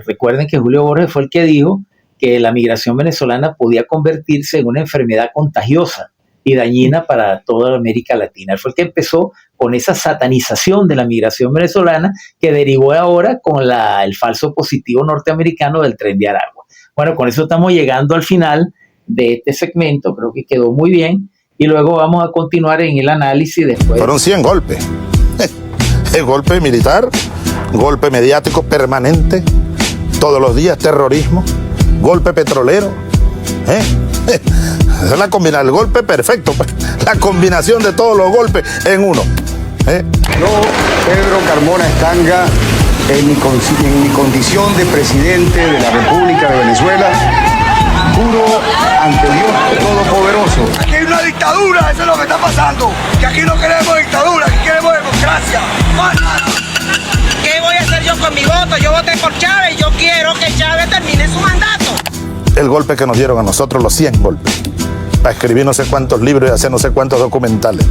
Recuerden que Julio Borges fue el que dijo que la migración venezolana podía convertirse en una enfermedad contagiosa y dañina para toda América Latina. Él fue el que empezó con esa satanización de la migración venezolana que derivó ahora con el falso positivo norteamericano del Tren de Aragua. Bueno, con eso estamos llegando al final de este segmento, creo que quedó muy bien, y luego vamos a continuar en el análisis después. Fueron 100 golpes. El golpe militar, golpe mediático permanente, todos los días terrorismo, golpe petrolero, Esa es la combinación, el golpe perfecto, la combinación de todos los golpes en uno. Yo, Pedro Carmona Estanga, en mi condición de presidente de la República de Venezuela, juro ante Dios Todopoderoso. Aquí hay una dictadura, eso es lo que está pasando. Que aquí no queremos dictadura, aquí queremos democracia. ¿Qué voy a hacer yo con mi voto? Yo voté por Chávez y yo quiero que Chávez termine su mandato. El golpe que nos dieron a nosotros, los 100 golpes, para escribir no sé cuántos libros y hacer no sé cuántos documentales.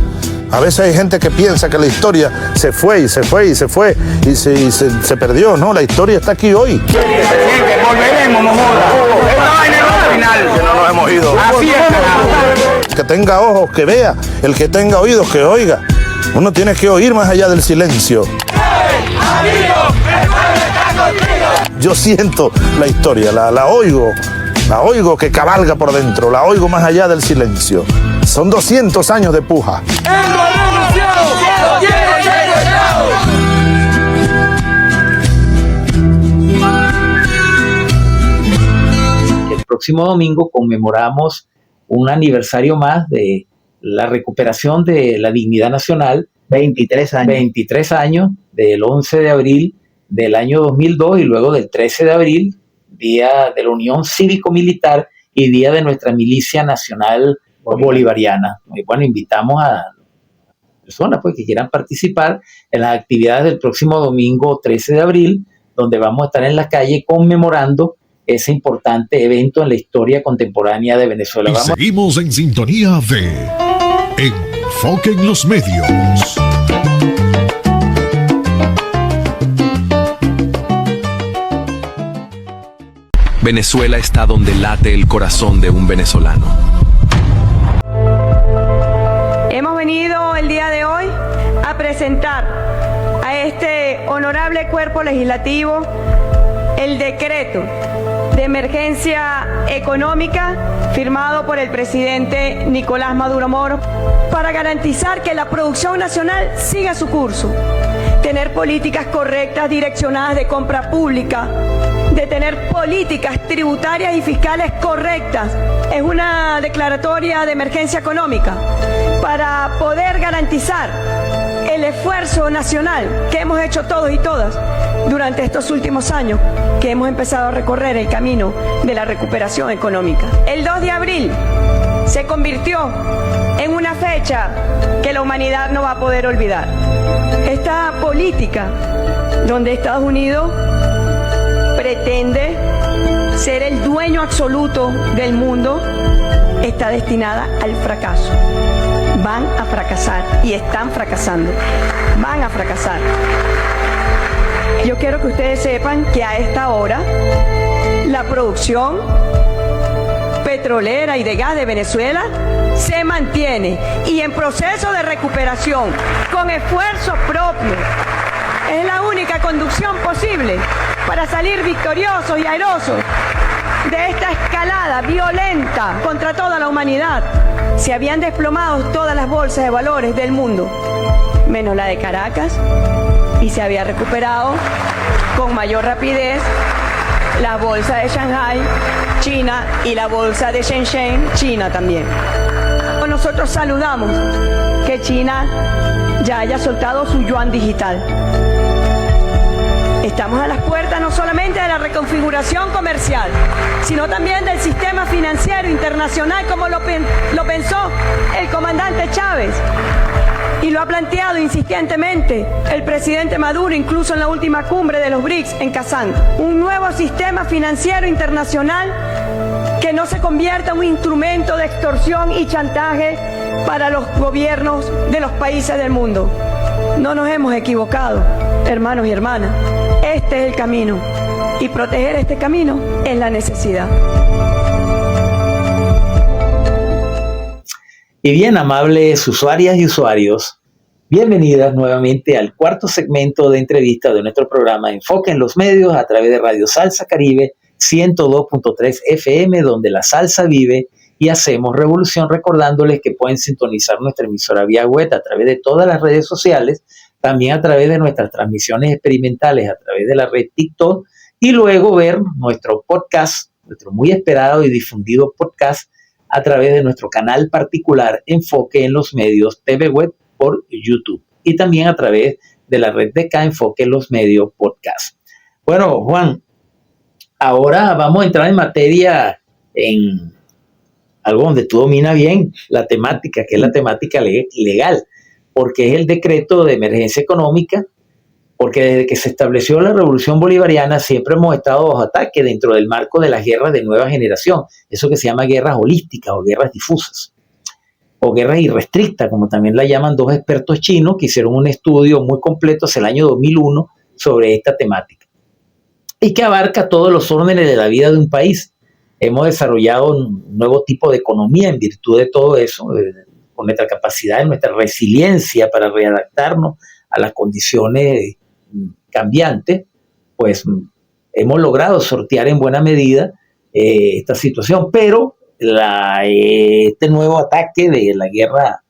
A veces hay gente que piensa que la historia se fue y se perdió. No, la historia está aquí hoy. Presidente, volveremos, no jodas. Esta vaina es el final. Que no nos hemos ido. Así es. Que tenga ojos, que vea. El que tenga oídos, que oiga. Uno tiene que oír más allá del silencio. Yo siento la historia, la oigo. La oigo que cabalga por dentro, la oigo más allá del silencio. Son 200 años de puja. próximo domingo conmemoramos un aniversario más de la recuperación de la dignidad nacional. 23 años. 23 años, del 11 de abril del año 2002 y luego del 13 de abril, Día de la Unión Cívico-Militar y Día de nuestra Milicia Nacional Bolivariana. Y bueno, invitamos a personas pues, que quieran participar en las actividades del próximo domingo 13 de abril, donde vamos a estar en la calle conmemorando ese importante evento en la historia contemporánea de Venezuela. Y seguimos en sintonía de Enfoque en los Medios. Venezuela está donde late el corazón de un venezolano. Hemos venido el día de hoy a presentar a este honorable cuerpo legislativo el decreto de emergencia económica firmado por el presidente Nicolás Maduro Moro para garantizar que la producción nacional siga su curso, tener políticas correctas direccionadas de compra pública, de tener políticas tributarias y fiscales correctas. Es una declaratoria de emergencia económica para poder garantizar el esfuerzo nacional que hemos hecho todos y todas durante estos últimos años, que hemos empezado a recorrer el camino de la recuperación económica. El 2 de abril se convirtió en una fecha que la humanidad no va a poder olvidar. Esta política donde Estados Unidos pretende ser el dueño absoluto del mundo está destinada al fracaso. Van a fracasar y están fracasando. Van a fracasar. Yo quiero que ustedes sepan que a esta hora la producción petrolera y de gas de Venezuela se mantiene y en proceso de recuperación con esfuerzo propio. Es la única conducción posible para salir victoriosos y airosos de esta escalada violenta contra toda la humanidad. Se habían desplomado todas las bolsas de valores del mundo, menos la de Caracas, y se había recuperado con mayor rapidez la bolsa de Shanghái, China, y la bolsa de Shenzhen, China también. Nosotros saludamos que China ya haya soltado su yuan digital. Estamos a las puertas no solamente de la reconfiguración comercial, sino también del sistema financiero internacional, como lo pensó el comandante Chávez y lo ha planteado insistentemente el presidente Maduro, incluso en la última cumbre de los BRICS en Kazán. Un nuevo sistema financiero internacional que no se convierta en un instrumento de extorsión y chantaje para los gobiernos de los países del mundo. No nos hemos equivocado, hermanos y hermanas. Este es el camino y proteger este camino es la necesidad. Y bien, amables usuarias y usuarios, bienvenidas nuevamente al cuarto segmento de entrevista de nuestro programa Enfoque en los Medios a través de Radio Salsa Caribe 102.3 FM, donde la salsa vive y hacemos revolución, recordándoles que pueden sintonizar nuestra emisora vía web a través de todas las redes sociales, también a través de nuestras transmisiones experimentales a través de la red TikTok y luego ver nuestro podcast, nuestro muy esperado y difundido podcast a través de nuestro canal particular Enfoque en los Medios TV Web por YouTube y también a través de la red de acá Enfoque en los Medios Podcast. Bueno, Juan, ahora vamos a entrar en materia en algo donde tú dominas bien la temática, que es la temática legal, porque es el decreto de emergencia económica, porque desde que se estableció la Revolución Bolivariana siempre hemos estado bajo ataque dentro del marco de las guerras de nueva generación, eso que se llama guerras holísticas o guerras difusas, o guerras irrestrictas, como también la llaman dos expertos chinos que hicieron un estudio muy completo hacia el año 2001 sobre esta temática, y que abarca todos los órdenes de la vida de un país. Hemos desarrollado un nuevo tipo de economía en virtud de todo eso, con nuestra capacidad, nuestra resiliencia para readaptarnos a las condiciones cambiantes, pues hemos logrado sortear en buena medida esta situación, pero este nuevo ataque de la guerra,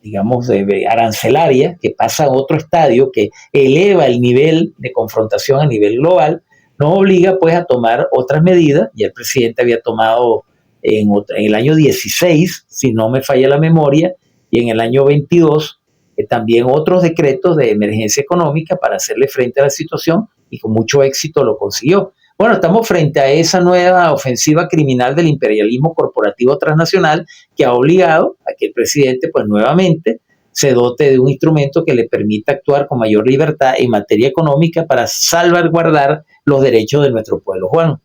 digamos, arancelaria, que pasa a otro estadio, que eleva el nivel de confrontación a nivel global, nos obliga pues a tomar otras medidas. Ya el presidente había tomado en el año 16, si no me falla la memoria, y en el año 22 también otros decretos de emergencia económica para hacerle frente a la situación, y con mucho éxito lo consiguió. Bueno, estamos frente a esa nueva ofensiva criminal del imperialismo corporativo transnacional que ha obligado a que el presidente pues nuevamente se dote de un instrumento que le permita actuar con mayor libertad en materia económica para salvaguardar los derechos de nuestro pueblo. Juan.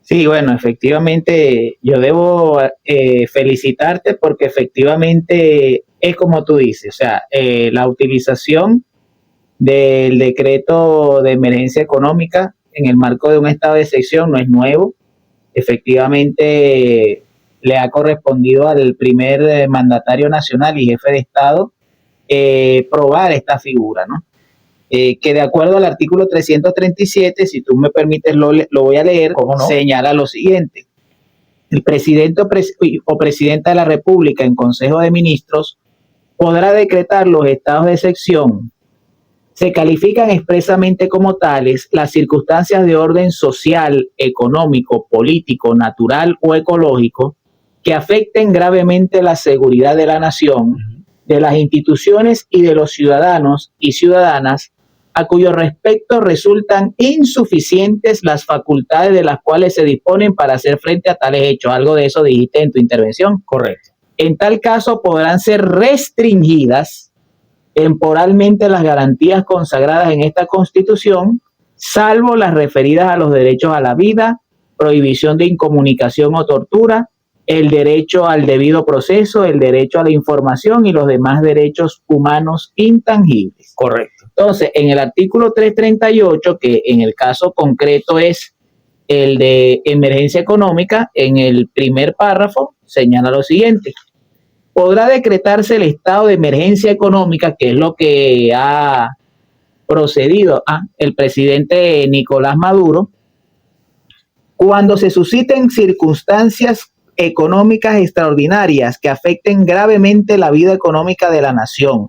Sí, bueno, efectivamente yo debo felicitarte porque efectivamente es como tú dices, o sea, la utilización del decreto de emergencia económica en el marco de un estado de excepción no es nuevo. Efectivamente le ha correspondido al primer mandatario nacional y jefe de Estado probar esta figura, ¿no? Que de acuerdo al artículo 337, si tú me permites lo voy a leer, ¿cómo no? Señala lo siguiente: el presidente o presidenta de la República en Consejo de Ministros podrá decretar los estados de excepción. Se califican expresamente como tales las circunstancias de orden social, económico, político, natural o ecológico que afecten gravemente la seguridad de la nación, de las instituciones y de los ciudadanos y ciudadanas, a cuyo respecto resultan insuficientes las facultades de las cuales se disponen para hacer frente a tales hechos. Algo de eso dijiste en tu intervención. Correcto. En tal caso podrán ser restringidas temporalmente las garantías consagradas en esta Constitución, salvo las referidas a los derechos a la vida, prohibición de incomunicación o tortura, el derecho al debido proceso, el derecho a la información y los demás derechos humanos intangibles. Correcto. Entonces, en el artículo 338, que en el caso concreto es el de emergencia económica, en el primer párrafo señala lo siguiente: podrá decretarse el estado de emergencia económica, que es lo que ha procedido el presidente Nicolás Maduro, cuando se susciten circunstancias económicas extraordinarias que afecten gravemente la vida económica de la nación.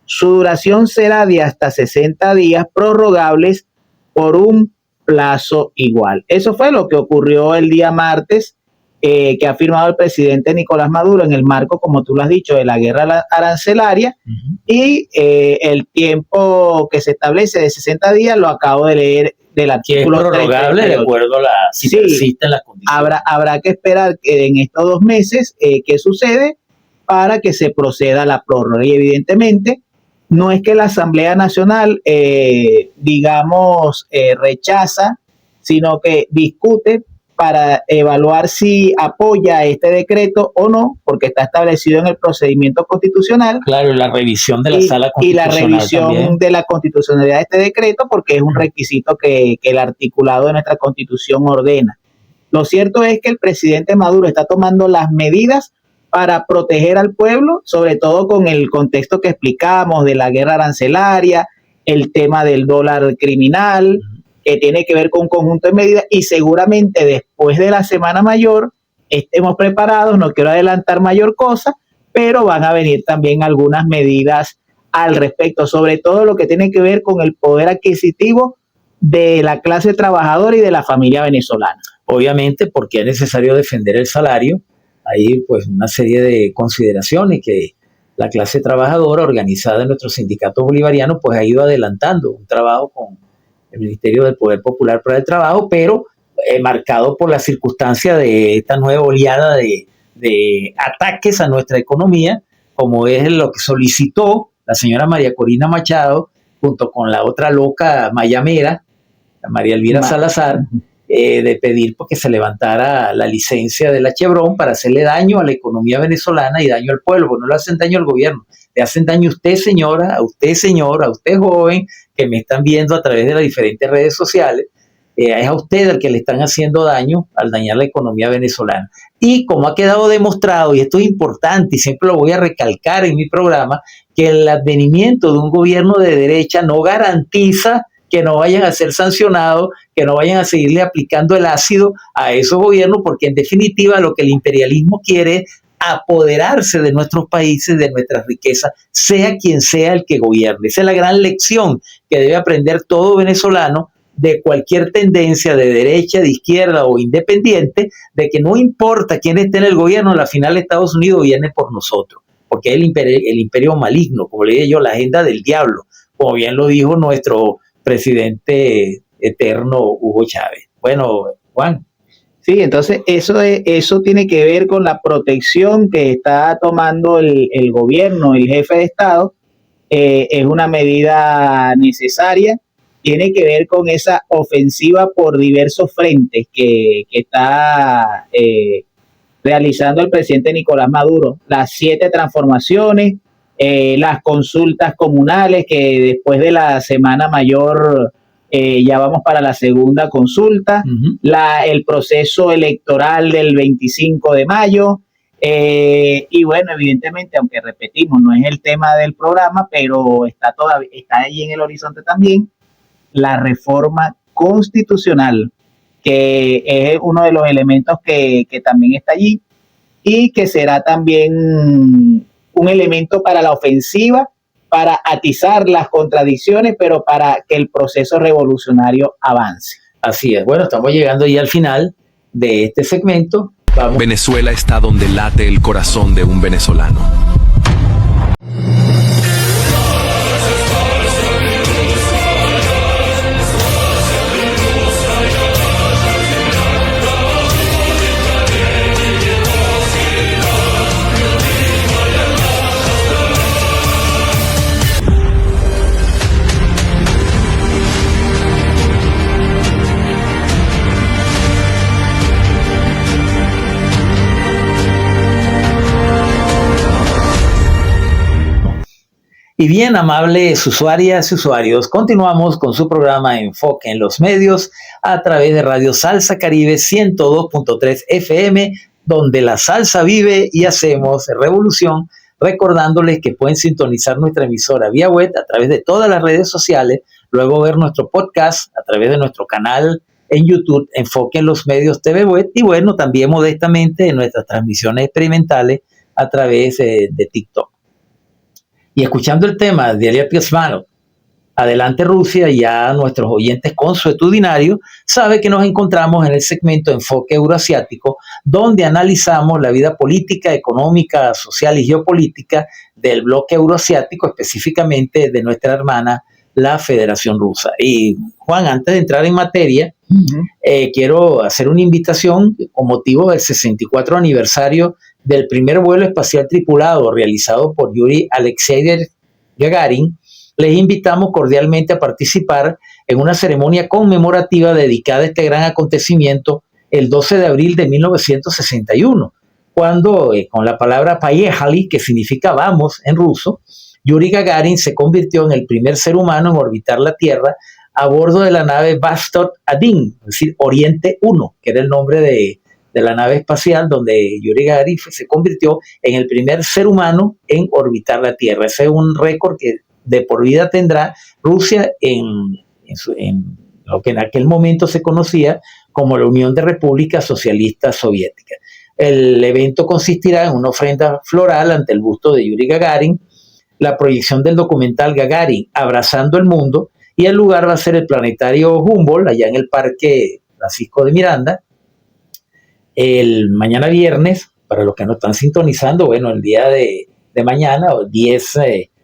Su duración será de hasta 60 días prorrogables por un plazo igual. Eso fue lo que ocurrió el día martes, que ha firmado el presidente Nicolás Maduro en el marco, como tú lo has dicho, de la guerra arancelaria, y el tiempo que se establece de 60 días lo acabo de leer del artículo 38. Es prorrogable de acuerdo a la si persisten las condiciones. Habrá que esperar que en estos 2 meses qué sucede para que se proceda a la prórroga. Y evidentemente no es que la Asamblea Nacional, rechaza, sino que discute para evaluar si apoya este decreto o no, porque está establecido en el procedimiento constitucional. Claro, y la revisión de la sala constitucional. Y la revisión también de la constitucionalidad de este decreto, porque es un requisito que el articulado de nuestra Constitución ordena. Lo cierto es que el presidente Maduro está tomando las medidas para proteger al pueblo, sobre todo con el contexto que explicamos de la guerra arancelaria, el tema del dólar criminal, que tiene que ver con un conjunto de medidas, y seguramente después de la Semana Mayor estemos preparados. No quiero adelantar mayor cosa, pero van a venir también algunas medidas al respecto, sobre todo lo que tiene que ver con el poder adquisitivo de la clase trabajadora y de la familia venezolana. Obviamente, porque es necesario defender el salario, hay pues una serie de consideraciones que la clase trabajadora organizada en nuestros sindicatos bolivarianos pues ha ido adelantando un trabajo con el Ministerio del Poder Popular para el Trabajo, pero marcado por la circunstancia de esta nueva oleada de ataques a nuestra economía, como es lo que solicitó la señora María Corina Machado, junto con la otra loca mayamera, María Elvira Salazar, de pedir que se levantara la licencia de la Chevron para hacerle daño a la economía venezolana y daño al pueblo. No le hacen daño al gobierno, le hacen daño a usted, señora, a usted, señor, a usted, joven, que me están viendo a través de las diferentes redes sociales. Es a usted al que le están haciendo daño al dañar la economía venezolana. Y como ha quedado demostrado, y esto es importante y siempre lo voy a recalcar en mi programa, que el advenimiento de un gobierno de derecha no garantiza que no vayan a ser sancionados, que no vayan a seguirle aplicando el ácido a esos gobiernos, porque en definitiva lo que el imperialismo quiere es apoderarse de nuestros países, de nuestras riquezas, sea quien sea el que gobierne. Esa es la gran lección que debe aprender todo venezolano de cualquier tendencia de derecha, de izquierda o independiente, de que no importa quién esté en el gobierno, la final Estados Unidos viene por nosotros, porque es el imperio maligno, como le dije yo, la agenda del diablo, como bien lo dijo nuestro presidente eterno Hugo Chávez. Bueno, Juan. Sí, entonces eso tiene que ver con la protección que está tomando el gobierno, el jefe de Estado. Es una medida necesaria, tiene que ver con esa ofensiva por diversos frentes que está realizando el presidente Nicolás Maduro. Las 7 transformaciones, las consultas comunales, que después de la Semana Mayor ya vamos para la segunda consulta, el proceso electoral del 25 de mayo, y bueno, evidentemente, aunque repetimos, no es el tema del programa, pero está ahí en el horizonte también, la reforma constitucional, que es uno de los elementos que también está allí, y que será también un elemento para la ofensiva, para atizar las contradicciones, pero para que el proceso revolucionario avance. Así es. Bueno, estamos llegando ya al final de este segmento. Vamos. Venezuela está donde late el corazón de un venezolano. Y bien, amables usuarias y usuarios, continuamos con su programa Enfoque en los Medios a través de Radio Salsa Caribe 102.3 FM, donde la salsa vive y hacemos revolución, recordándoles que pueden sintonizar nuestra emisora vía web a través de todas las redes sociales, luego ver nuestro podcast a través de nuestro canal en YouTube, Enfoque en los Medios TV Web, y bueno, también modestamente en nuestras transmisiones experimentales a través de TikTok. Y escuchando el tema de Elia Piesmano, Adelante Rusia, ya nuestros oyentes consuetudinarios saben que nos encontramos en el segmento Enfoque Euroasiático, donde analizamos la vida política, económica, social y geopolítica del bloque euroasiático, específicamente de nuestra hermana, la Federación Rusa. Y Juan, antes de entrar en materia, quiero hacer una invitación con motivo del 64 aniversario del primer vuelo espacial tripulado realizado por Yuri Alexeyevich Gagarin. Les invitamos cordialmente a participar en una ceremonia conmemorativa dedicada a este gran acontecimiento el 12 de abril de 1961, cuando con la palabra Поехали, que significa vamos en ruso, Yuri Gagarin se convirtió en el primer ser humano en orbitar la Tierra a bordo de la nave Vostok-1, es decir, Oriente 1, que era el nombre de la nave espacial donde Yuri Gagarin se convirtió en el primer ser humano en orbitar la Tierra. Ese es un récord que de por vida tendrá Rusia en lo que en aquel momento se conocía como la Unión de Repúblicas Socialistas Soviéticas. El evento consistirá en una ofrenda floral ante el busto de Yuri Gagarin, la proyección del documental Gagarin Abrazando el Mundo, y el lugar va a ser el planetario Humboldt, allá en el Parque Francisco de Miranda, el mañana viernes, para los que no están sintonizando, bueno, el día de mañana,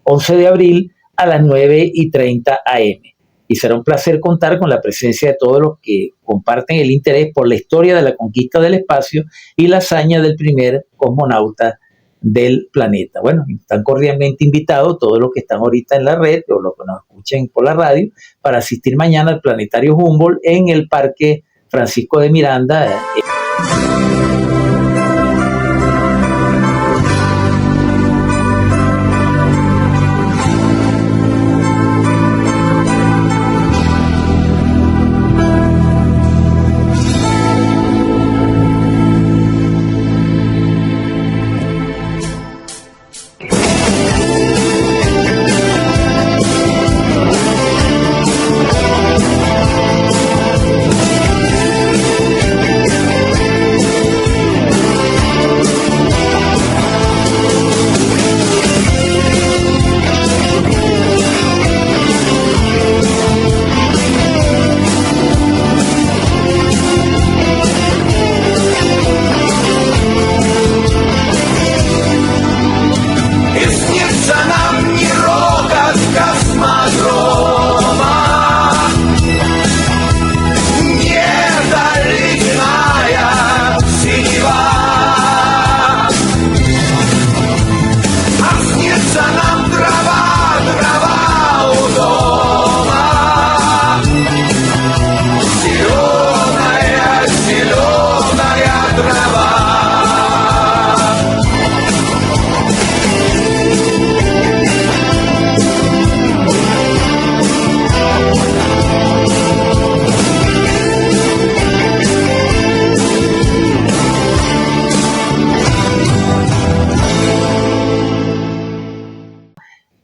11 de abril, a las 9:30 am. Y será un placer contar con la presencia de todos los que comparten el interés por la historia de la conquista del espacio y la hazaña del primer cosmonauta del planeta. Bueno, están cordialmente invitados todos los que están ahorita en la red o los que nos escuchen por la radio para asistir mañana al planetario Humboldt en el Parque Francisco de Miranda.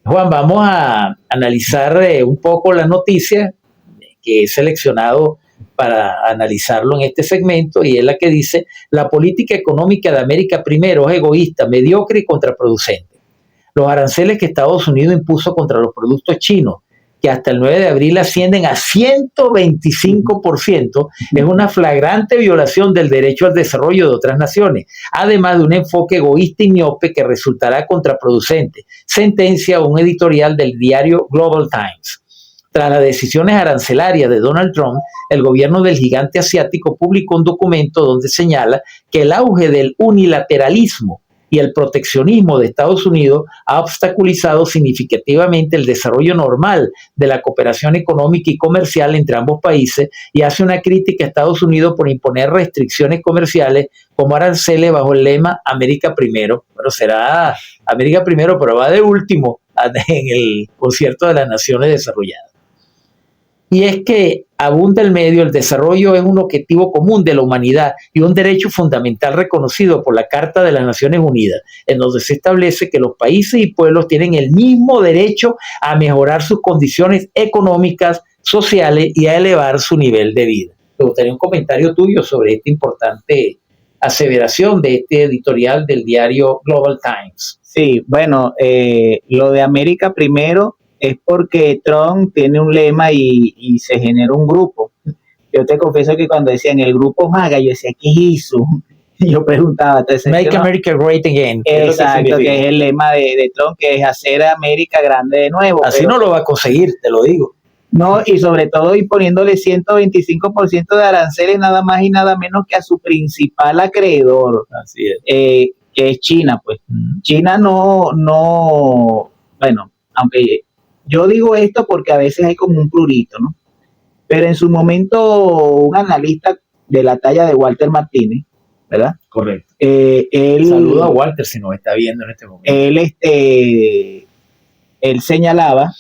Juan, vamos a analizar un poco la noticia que he seleccionado para analizarlo en este segmento, y es la que dice: la política económica de América primero es egoísta, mediocre y contraproducente. Los aranceles que Estados Unidos impuso contra los productos chinos, que hasta el 9 de abril ascienden a 125%, es una flagrante violación del derecho al desarrollo de otras naciones, además de un enfoque egoísta y miope que resultará contraproducente, sentencia un editorial del diario Global Times. Tras las decisiones arancelarias de Donald Trump, el gobierno del gigante asiático publicó un documento donde señala que el auge del unilateralismo y el proteccionismo de Estados Unidos ha obstaculizado significativamente el desarrollo normal de la cooperación económica y comercial entre ambos países, y hace una crítica a Estados Unidos por imponer restricciones comerciales como aranceles bajo el lema América Primero. Bueno, será América Primero, pero va de último en el concierto de las naciones desarrolladas. Y es que abunda el medio, el desarrollo es un objetivo común de la humanidad y un derecho fundamental reconocido por la Carta de las Naciones Unidas, en donde se establece que los países y pueblos tienen el mismo derecho a mejorar sus condiciones económicas, sociales y a elevar su nivel de vida. Me gustaría un comentario tuyo sobre esta importante aseveración de este editorial del diario Global Times. Sí, bueno, lo de América Primero es porque Trump tiene un lema y se genera un grupo. Yo te confieso que cuando decían el grupo MAGA, yo decía, ¿qué hizo? Y yo preguntaba, entonces, Make America Great Again. Exacto, que es el lema de Trump, que es hacer América grande de nuevo. Así pero no lo va a conseguir, te lo digo. No, y sobre todo imponiéndole 125% de aranceles nada más y nada menos que a su principal acreedor. Así es. Que es China, pues. China no, bueno, aunque yo digo esto porque a veces hay como un prurito, ¿no? Pero en su momento un analista de la talla de Walter Martínez, ¿verdad? Correcto. Él, saludo a Walter si nos está viendo en este momento. Él señalaba,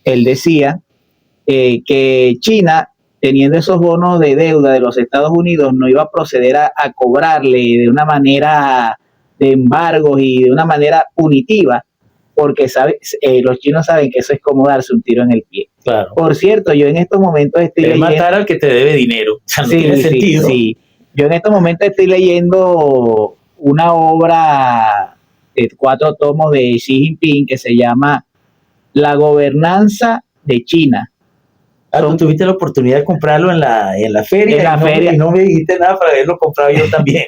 él decía que China, teniendo esos bonos de deuda de los Estados Unidos, no iba a proceder a cobrarle de una manera de embargos y de una manera punitiva, porque los chinos saben que eso es como darse un tiro en el pie. Claro. Por cierto, yo en estos momentos estoy leyendo... matar al que te debe dinero. O sea, no tiene sentido. Sí. Yo en estos momentos estoy leyendo una obra de 4 tomos de Xi Jinping que se llama La gobernanza de China. Tú tuviste la oportunidad de comprarlo en la feria. En la feria. Y no me dijiste nada para haberlo comprado yo también.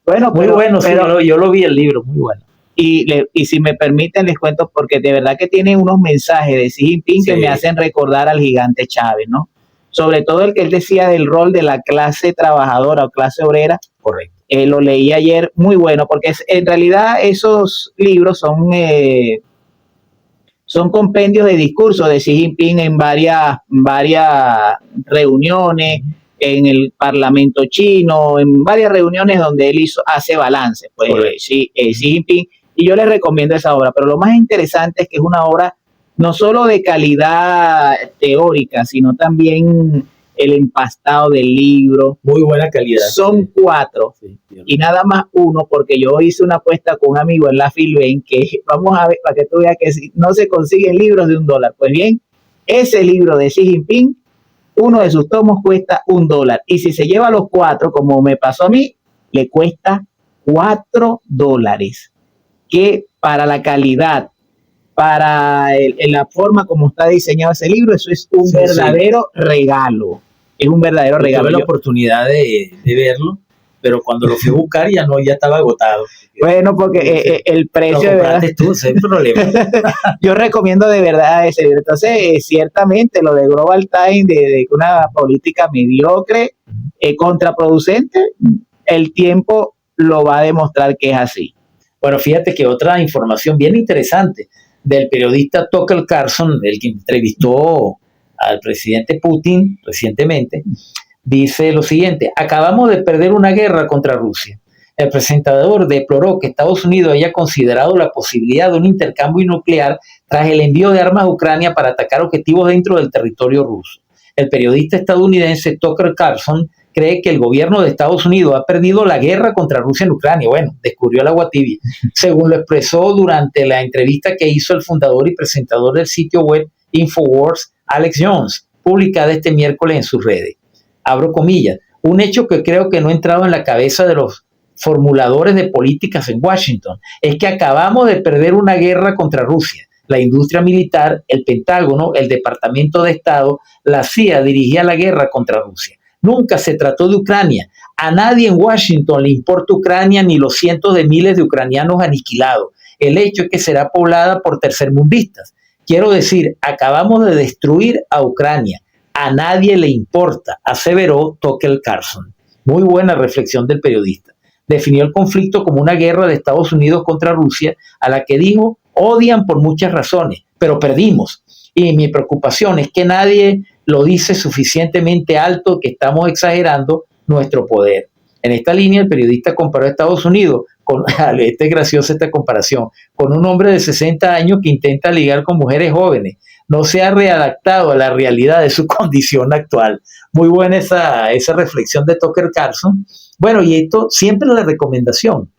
Bueno, muy bueno, pero yo lo vi el libro, muy bueno. Y si me permiten les cuento, porque de verdad que tiene unos mensajes de Xi Jinping que me hacen recordar al gigante Chávez, ¿no? Sobre todo el que él decía del rol de la clase trabajadora o clase obrera. Correcto. Lo leí ayer, muy bueno, porque en realidad esos libros son compendios de discursos de Xi Jinping en varias reuniones, en el Parlamento chino, en varias reuniones donde él hace balance, pues Xi Jinping. Y yo les recomiendo esa obra, pero lo más interesante es que es una obra no solo de calidad teórica, sino también el empastado del libro. Muy buena calidad. Son 4 y nada más uno, porque yo hice una apuesta con un amigo en la Filben que vamos a ver, para que tú veas que no se consiguen libros de $1. Pues bien, ese libro de Xi Jinping, uno de sus tomos cuesta $1. Y si se lleva los 4, como me pasó a mí, le cuesta $4. Que para la calidad, para la forma como está diseñado ese libro, eso es un verdadero regalo. Es un verdadero regalo. Tuve la oportunidad de verlo, pero cuando lo fui a buscar ya estaba agotado. Bueno, porque el precio de verdad... tú, ese es el problema. Yo recomiendo de verdad ese libro. Entonces, ciertamente lo de Global Times, de una política mediocre, contraproducente, el tiempo lo va a demostrar que es así. Bueno, fíjate que otra información bien interesante del periodista Tucker Carlson, el que entrevistó al presidente Putin recientemente, dice lo siguiente: acabamos de perder una guerra contra Rusia. El presentador deploró que Estados Unidos haya considerado la posibilidad de un intercambio nuclear tras el envío de armas a Ucrania para atacar objetivos dentro del territorio ruso. El periodista estadounidense Tucker Carlson, cree que el gobierno de Estados Unidos ha perdido la guerra contra Rusia en Ucrania. Bueno, descubrió el agua tibia, según lo expresó durante la entrevista que hizo el fundador y presentador del sitio web Infowars, Alex Jones, publicada este miércoles en sus redes. Abro comillas, un hecho que creo que no ha entrado en la cabeza de los formuladores de políticas en Washington, es que acabamos de perder una guerra contra Rusia. La industria militar, el Pentágono, el Departamento de Estado, la CIA dirigía la guerra contra Rusia. Nunca se trató de Ucrania. A nadie en Washington le importa Ucrania ni los cientos de miles de ucranianos aniquilados. El hecho es que será poblada por tercermundistas. Quiero decir, acabamos de destruir a Ucrania. A nadie le importa, aseveró Tucker Carlson. Muy buena reflexión del periodista. Definió el conflicto como una guerra de Estados Unidos contra Rusia, a la que dijo, odian por muchas razones, pero perdimos. Y mi preocupación es que nadie lo dice suficientemente alto, que estamos exagerando nuestro poder. En esta línea, el periodista comparó a Estados Unidos, es graciosa esta comparación, con un hombre de 60 años que intenta ligar con mujeres jóvenes. No se ha readaptado a la realidad de su condición actual. Muy buena esa reflexión de Tucker Carlson. Bueno, y esto siempre es la recomendación,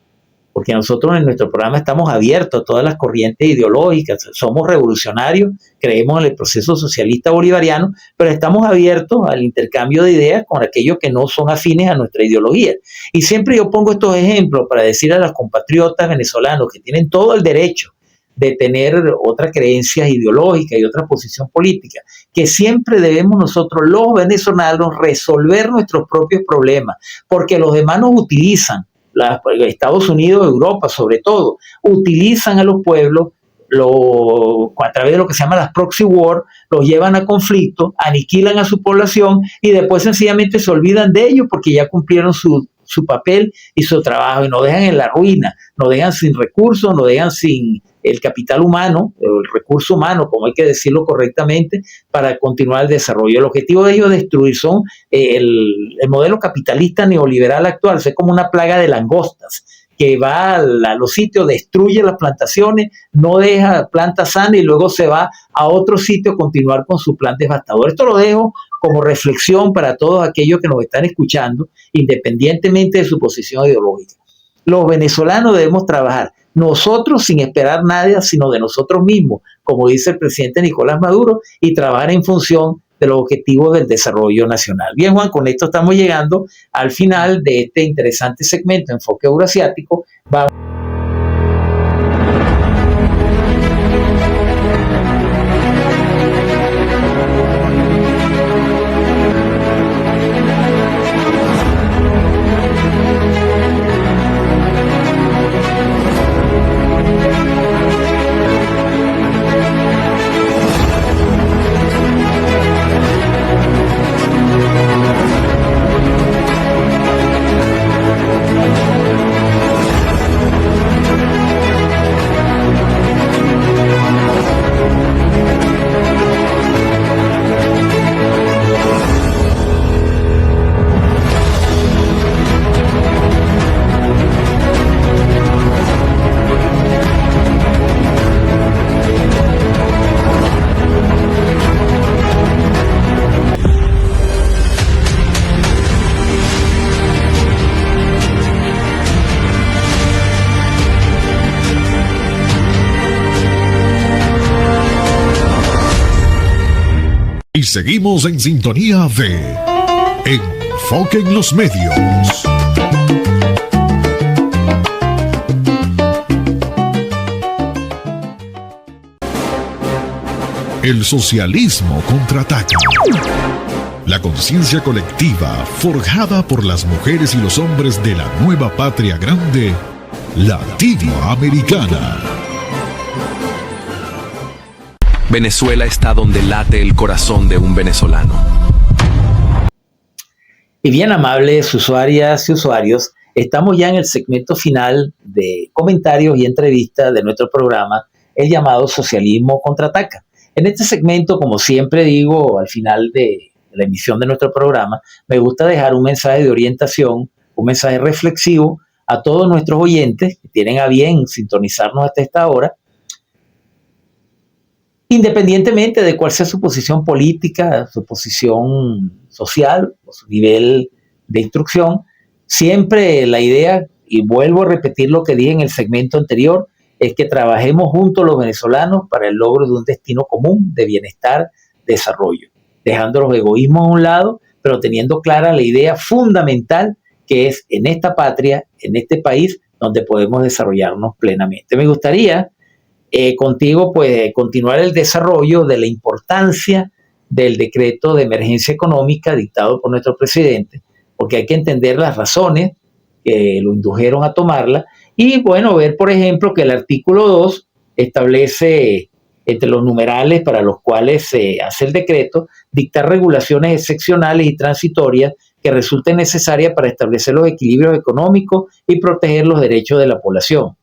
porque nosotros en nuestro programa estamos abiertos a todas las corrientes ideológicas, somos revolucionarios, creemos en el proceso socialista bolivariano, pero estamos abiertos al intercambio de ideas con aquellos que no son afines a nuestra ideología. Y siempre yo pongo estos ejemplos para decir a los compatriotas venezolanos que tienen todo el derecho de tener otras creencias ideológicas y otra posición política, que siempre debemos nosotros, los venezolanos, resolver nuestros propios problemas, porque los demás nos utilizan, Estados Unidos, Europa sobre todo, utilizan a los pueblos a través de lo que se llama las proxy war, los llevan a conflicto, aniquilan a su población y después sencillamente se olvidan de ellos porque ya cumplieron su papel y su trabajo y nos dejan en la ruina, nos dejan sin recursos, nos dejan sin el capital humano, el recurso humano, como hay que decirlo correctamente, para continuar el desarrollo. El objetivo de ellos es destruir, son el modelo capitalista neoliberal actual, es como una plaga de langostas que va a los sitios, destruye las plantaciones, no deja plantas sanas y luego se va a otro sitio a continuar con su plan devastador. Esto lo dejo como reflexión para todos aquellos que nos están escuchando, independientemente de su posición ideológica. Los venezolanos debemos trabajar, nosotros sin esperar nada, sino de nosotros mismos, como dice el presidente Nicolás Maduro, y trabajar en función de los objetivos del desarrollo nacional. Bien, Juan, con esto estamos llegando al final de este interesante segmento Enfoque Euroasiático. Y seguimos en sintonía de Enfoque en los Medios. El socialismo contraataca. La conciencia colectiva forjada por las mujeres y los hombres de la nueva patria grande, latinoamericana. Venezuela está donde late el corazón de un venezolano. Y bien, amables usuarias y usuarios, estamos ya en el segmento final de comentarios y entrevistas de nuestro programa, el llamado Socialismo Contraataca. En este segmento, como siempre digo, al final de la emisión de nuestro programa, me gusta dejar un mensaje de orientación, un mensaje reflexivo a todos nuestros oyentes que tienen a bien sintonizarnos hasta esta hora, independientemente de cuál sea su posición política, su posición social o su nivel de instrucción. Siempre la idea, y vuelvo a repetir lo que dije en el segmento anterior, es que trabajemos juntos los venezolanos para el logro de un destino común de bienestar, desarrollo, dejando los egoísmos a un lado, pero teniendo clara la idea fundamental que es en esta patria, en este país, donde podemos desarrollarnos plenamente. Me gustaría contigo pues continuar el desarrollo de la importancia del decreto de emergencia económica dictado por nuestro presidente, porque hay que entender las razones que lo indujeron a tomarla y bueno, ver por ejemplo que el artículo 2 establece entre los numerales para los cuales se hace el decreto, dictar regulaciones excepcionales y transitorias que resulten necesarias para establecer los equilibrios económicos y proteger los derechos de la población.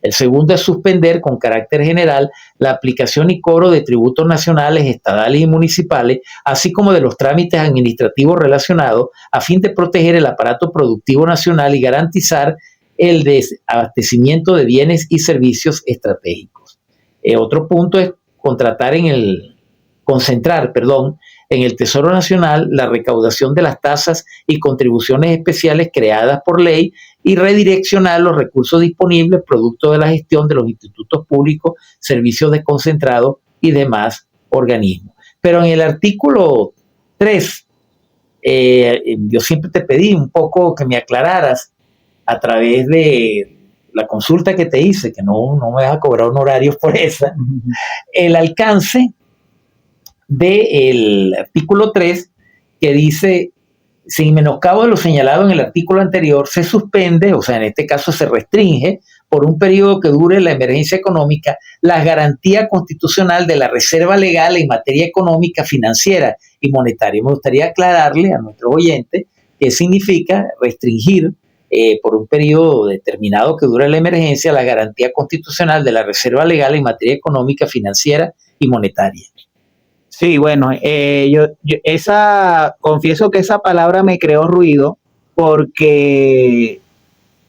El segundo es suspender con carácter general la aplicación y cobro de tributos nacionales, estadales y municipales, así como de los trámites administrativos relacionados, a fin de proteger el aparato productivo nacional y garantizar el desabastecimiento de bienes y servicios estratégicos. Otro punto es concentrar en el Tesoro Nacional la recaudación de las tasas y contribuciones especiales creadas por ley y redireccionar los recursos disponibles producto de la gestión de los institutos públicos, servicios desconcentrados y demás organismos. Pero en el artículo 3, yo siempre te pedí un poco que me aclararas a través de la consulta que te hice, que no me vas a cobrar honorarios por esa, el alcance del artículo 3 que dice, sin menoscabo de lo señalado en el artículo anterior, se suspende, o sea, en este caso se restringe, por un periodo que dure la emergencia económica, la garantía constitucional de la reserva legal en materia económica, financiera y monetaria. Me gustaría aclararle a nuestros oyentes qué significa restringir por un periodo determinado que dure la emergencia la garantía constitucional de la reserva legal en materia económica, financiera y monetaria. Sí, bueno, confieso que esa palabra me creó ruido porque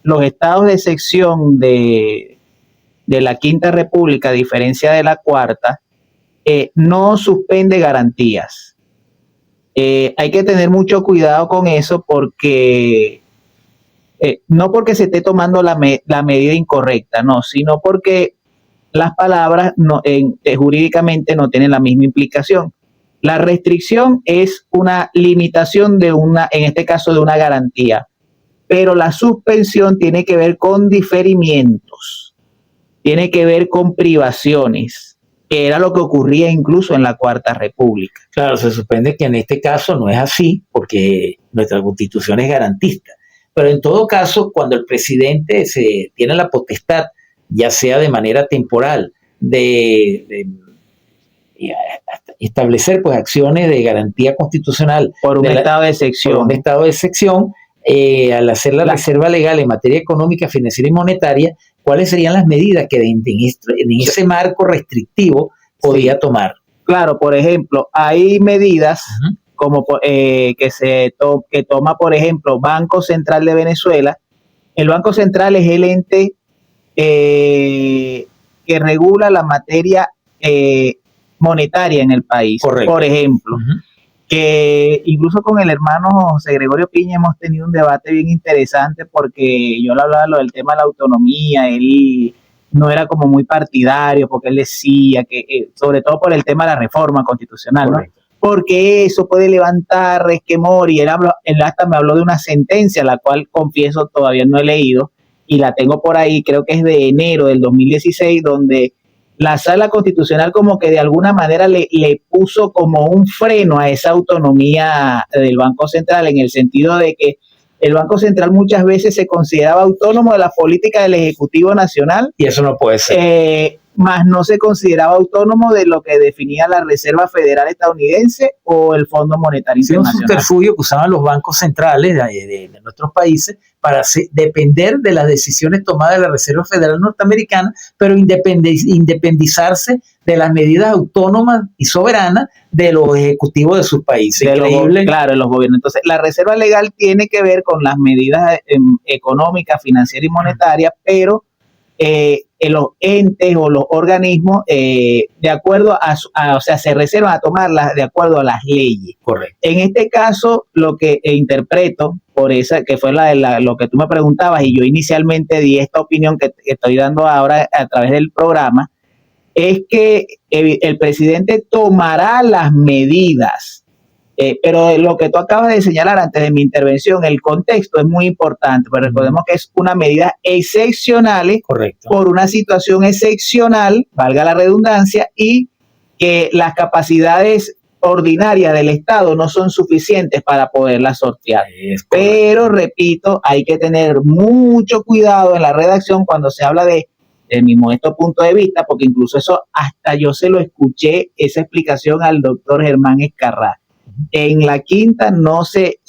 los estados de excepción de la Quinta República, a diferencia de la Cuarta, no suspende garantías. Hay que tener mucho cuidado con eso porque no porque se esté tomando la medida incorrecta, no, sino porque las palabras jurídicamente no tienen la misma implicación. La restricción es una limitación en este caso de una garantía, pero la suspensión tiene que ver con diferimientos, tiene que ver con privaciones, que era lo que ocurría incluso en la Cuarta República. Claro, se suspende que en este caso no es así, porque nuestra Constitución es garantista. Pero en todo caso, cuando el presidente tiene la potestad, ya sea de manera temporal, de establecer pues acciones de garantía constitucional por un estado de excepción. Al hacer la reserva legal en materia económica, financiera y monetaria, ¿cuáles serían las medidas que en ese marco restrictivo podía tomar? Claro, por ejemplo, hay medidas como que toma, por ejemplo, Banco Central de Venezuela. El Banco Central es el ente que regula la materia monetaria en el país. Correcto. Por ejemplo, que incluso con el hermano José Gregorio Piña hemos tenido un debate bien interesante porque yo le hablaba del tema de la autonomía, él no era como muy partidario porque él decía que, sobre todo por el tema de la reforma constitucional, ¿no? Porque eso puede levantar resquemor y él hasta me habló de una sentencia, la cual confieso todavía no he leído y la tengo por ahí, creo que es de enero del 2016, donde la Sala Constitucional como que de alguna manera le puso como un freno a esa autonomía del Banco Central, en el sentido de que el Banco Central muchas veces se consideraba autónomo de la política del Ejecutivo Nacional. Y eso no puede ser. Más no se consideraba autónomo de lo que definía la Reserva Federal estadounidense o el Fondo Monetario Internacional. Es un subterfugio que usaban los bancos centrales de nuestros países para depender de las decisiones tomadas de la Reserva Federal norteamericana, pero independizarse de las medidas autónomas y soberanas de los ejecutivos de sus países. Claro, de los gobiernos. Entonces, la Reserva Legal tiene que ver con las medidas económicas, financieras y monetarias, pero los entes o los organismos de acuerdo o sea, se reservan a tomarlas de acuerdo a las leyes. Correcto. En este caso, lo que interpreto, por esa, que fue lo que tú me preguntabas, y yo inicialmente di esta opinión que estoy dando ahora a través del programa, es que el presidente tomará las medidas. Pero lo que tú acabas de señalar antes de mi intervención, el contexto es muy importante, pero recordemos que es una medida excepcional, correcto, por una situación excepcional, valga la redundancia, y que las capacidades ordinarias del Estado no son suficientes para poderla sortear. Pero, repito, hay que tener mucho cuidado en la redacción cuando se habla de mi modesto punto de vista, porque incluso eso hasta yo se lo escuché, esa explicación al doctor Germán Escarrá. En la quinta no se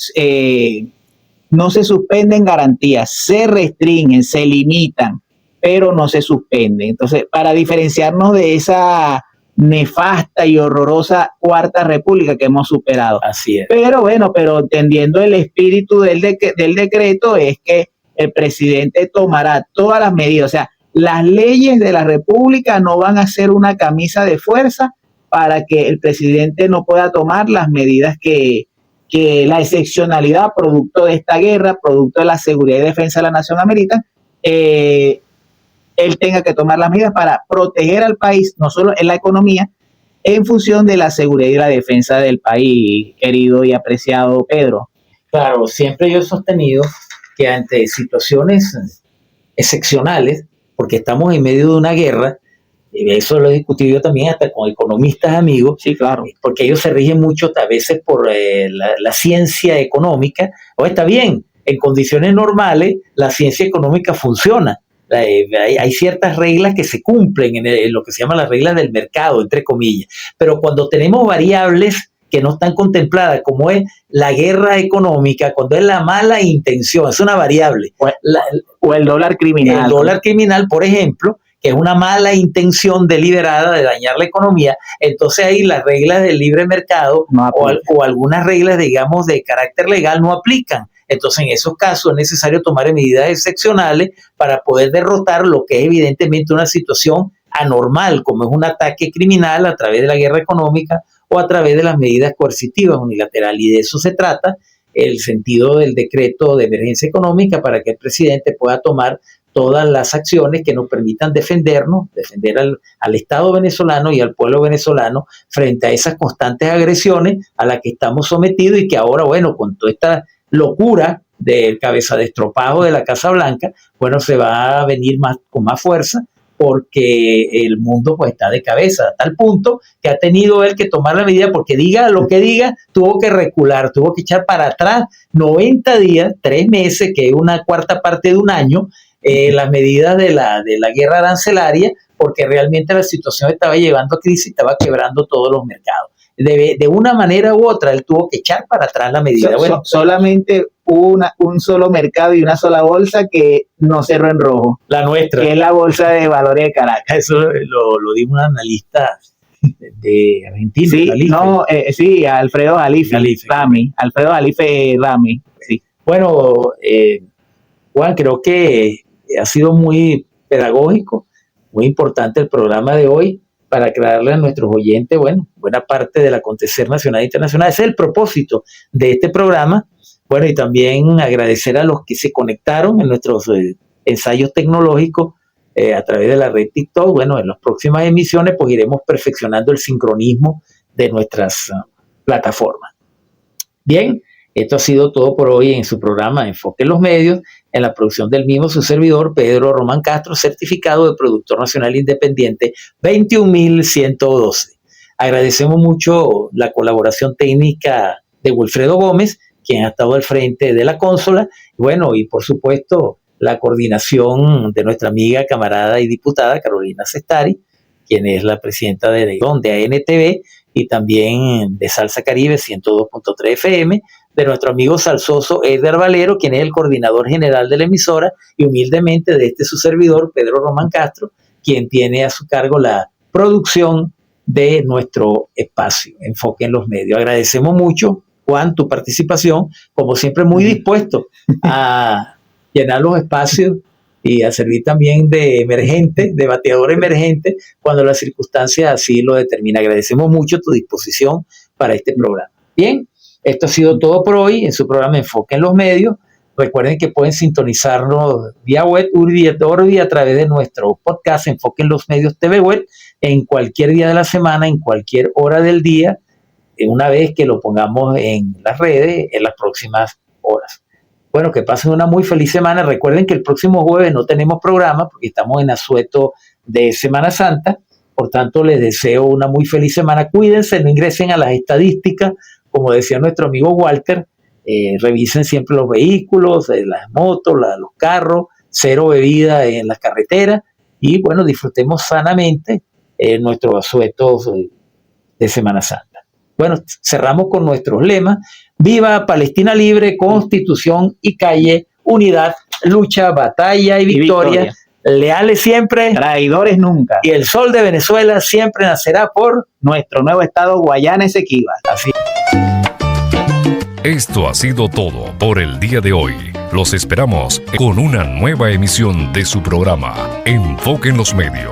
suspenden garantías, se restringen, se limitan, pero no se suspenden. Entonces, para diferenciarnos de esa nefasta y horrorosa Cuarta República que hemos superado. Así es. Pero bueno, pero entendiendo el espíritu del decreto, es que el presidente tomará todas las medidas. O sea, las leyes de la República no van a ser una camisa de fuerza para que el presidente no pueda tomar las medidas que la excepcionalidad producto de esta guerra, producto de la seguridad y defensa de la nación amerita, él tenga que tomar las medidas para proteger al país, no solo en la economía, en función de la seguridad y la defensa del país, querido y apreciado Pedro. Claro, siempre yo he sostenido que ante situaciones excepcionales, porque estamos en medio de una guerra, y eso lo he discutido también hasta con economistas amigos, sí, claro, porque ellos se rigen mucho a veces por la ciencia económica. O está bien, en condiciones normales la ciencia económica funciona. Hay ciertas reglas que se cumplen en lo que se llama las reglas del mercado, entre comillas, pero cuando tenemos variables que no están contempladas, como es la guerra económica, cuando es la mala intención, es una variable. O el dólar criminal. El dólar criminal, por ejemplo, que es una mala intención deliberada de dañar la economía, entonces ahí las reglas del libre mercado o algunas reglas, digamos, de carácter legal no aplican. Entonces, en esos casos es necesario tomar medidas excepcionales para poder derrotar lo que es evidentemente una situación anormal, como es un ataque criminal a través de la guerra económica o a través de las medidas coercitivas unilaterales. Y de eso se trata el sentido del decreto de emergencia económica, para que el presidente pueda tomar todas las acciones que nos permitan defender al Estado venezolano y al pueblo venezolano frente a esas constantes agresiones a las que estamos sometidos, y que ahora, bueno, con toda esta locura del cabeza de estropajo de la Casa Blanca, bueno, se va a venir con más fuerza, porque el mundo pues está de cabeza, a tal punto que ha tenido él que tomar la medida, porque diga lo que diga, tuvo que recular, tuvo que echar para atrás 90 días, 3 meses, que es una cuarta parte de un año, las medidas de la guerra arancelaria, porque realmente la situación estaba llevando a crisis, estaba quebrando todos los mercados. De una manera u otra, él tuvo que echar para atrás la medida. Solamente un solo mercado y una sola bolsa que no cerró en rojo. La nuestra. Que es la bolsa de valores de Caracas. Eso lo dijo un analista de Argentina. Sí, Alfredo Jalife Rami. Alfredo Jalife Rami. Sí. Bueno, Juan, creo que ha sido muy pedagógico, muy importante el programa de hoy, para aclararle a nuestros oyentes, bueno, buena parte del acontecer nacional e internacional. Ese es el propósito de este programa. Bueno, y también agradecer a los que se conectaron en nuestros ensayos tecnológicos a través de la red TikTok. Bueno, en las próximas emisiones pues iremos perfeccionando el sincronismo de nuestras plataformas. Bien, esto ha sido todo por hoy en su programa Enfoque en los Medios. En la producción del mismo, su servidor, Pedro Román Castro, certificado de productor nacional independiente 21112. Agradecemos mucho la colaboración técnica de Wilfredo Gómez, quien ha estado al frente de la consola. Bueno, y por supuesto, la coordinación de nuestra amiga, camarada y diputada Carolina Cestari, quien es la presidenta de ANTV y también de Salsa Caribe 102.3 FM, de nuestro amigo salsoso Edgar Valero, quien es el coordinador general de la emisora, y humildemente de su servidor, Pedro Román Castro, quien tiene a su cargo la producción de nuestro espacio, Enfoque en los Medios. Agradecemos mucho, Juan, tu participación, como siempre muy dispuesto a llenar los espacios y a servir también de emergente, de bateador emergente, cuando las circunstancias así lo determinan. Agradecemos mucho tu disposición para este programa. Bien, Esto ha sido todo por hoy en su programa Enfoque en los Medios. Recuerden que pueden sintonizarnos vía web Urbi a través de nuestro podcast Enfoque en los Medios TV Web en cualquier día de la semana, en cualquier hora del día, una vez que lo pongamos en las redes en las próximas horas. Bueno, que pasen una muy feliz semana. Recuerden que el próximo jueves no tenemos programa porque estamos en asueto de Semana Santa. Por tanto, les deseo una muy feliz semana. Cuídense, no ingresen a las estadísticas. Como decía nuestro amigo Walter, revisen siempre los vehículos, las motos, los carros, 0 bebida en las carreteras y bueno, disfrutemos sanamente nuestros asuetos de Semana Santa. Bueno, cerramos con nuestros lemas: viva Palestina libre, Constitución y calle, unidad, lucha, batalla y victoria. Leales siempre, traidores nunca. Y el sol de Venezuela siempre nacerá por nuestro nuevo estado Guayana Esequiba. Así. Esto ha sido todo por el día de hoy. Los esperamos con una nueva emisión de su programa Enfoque en los Medios.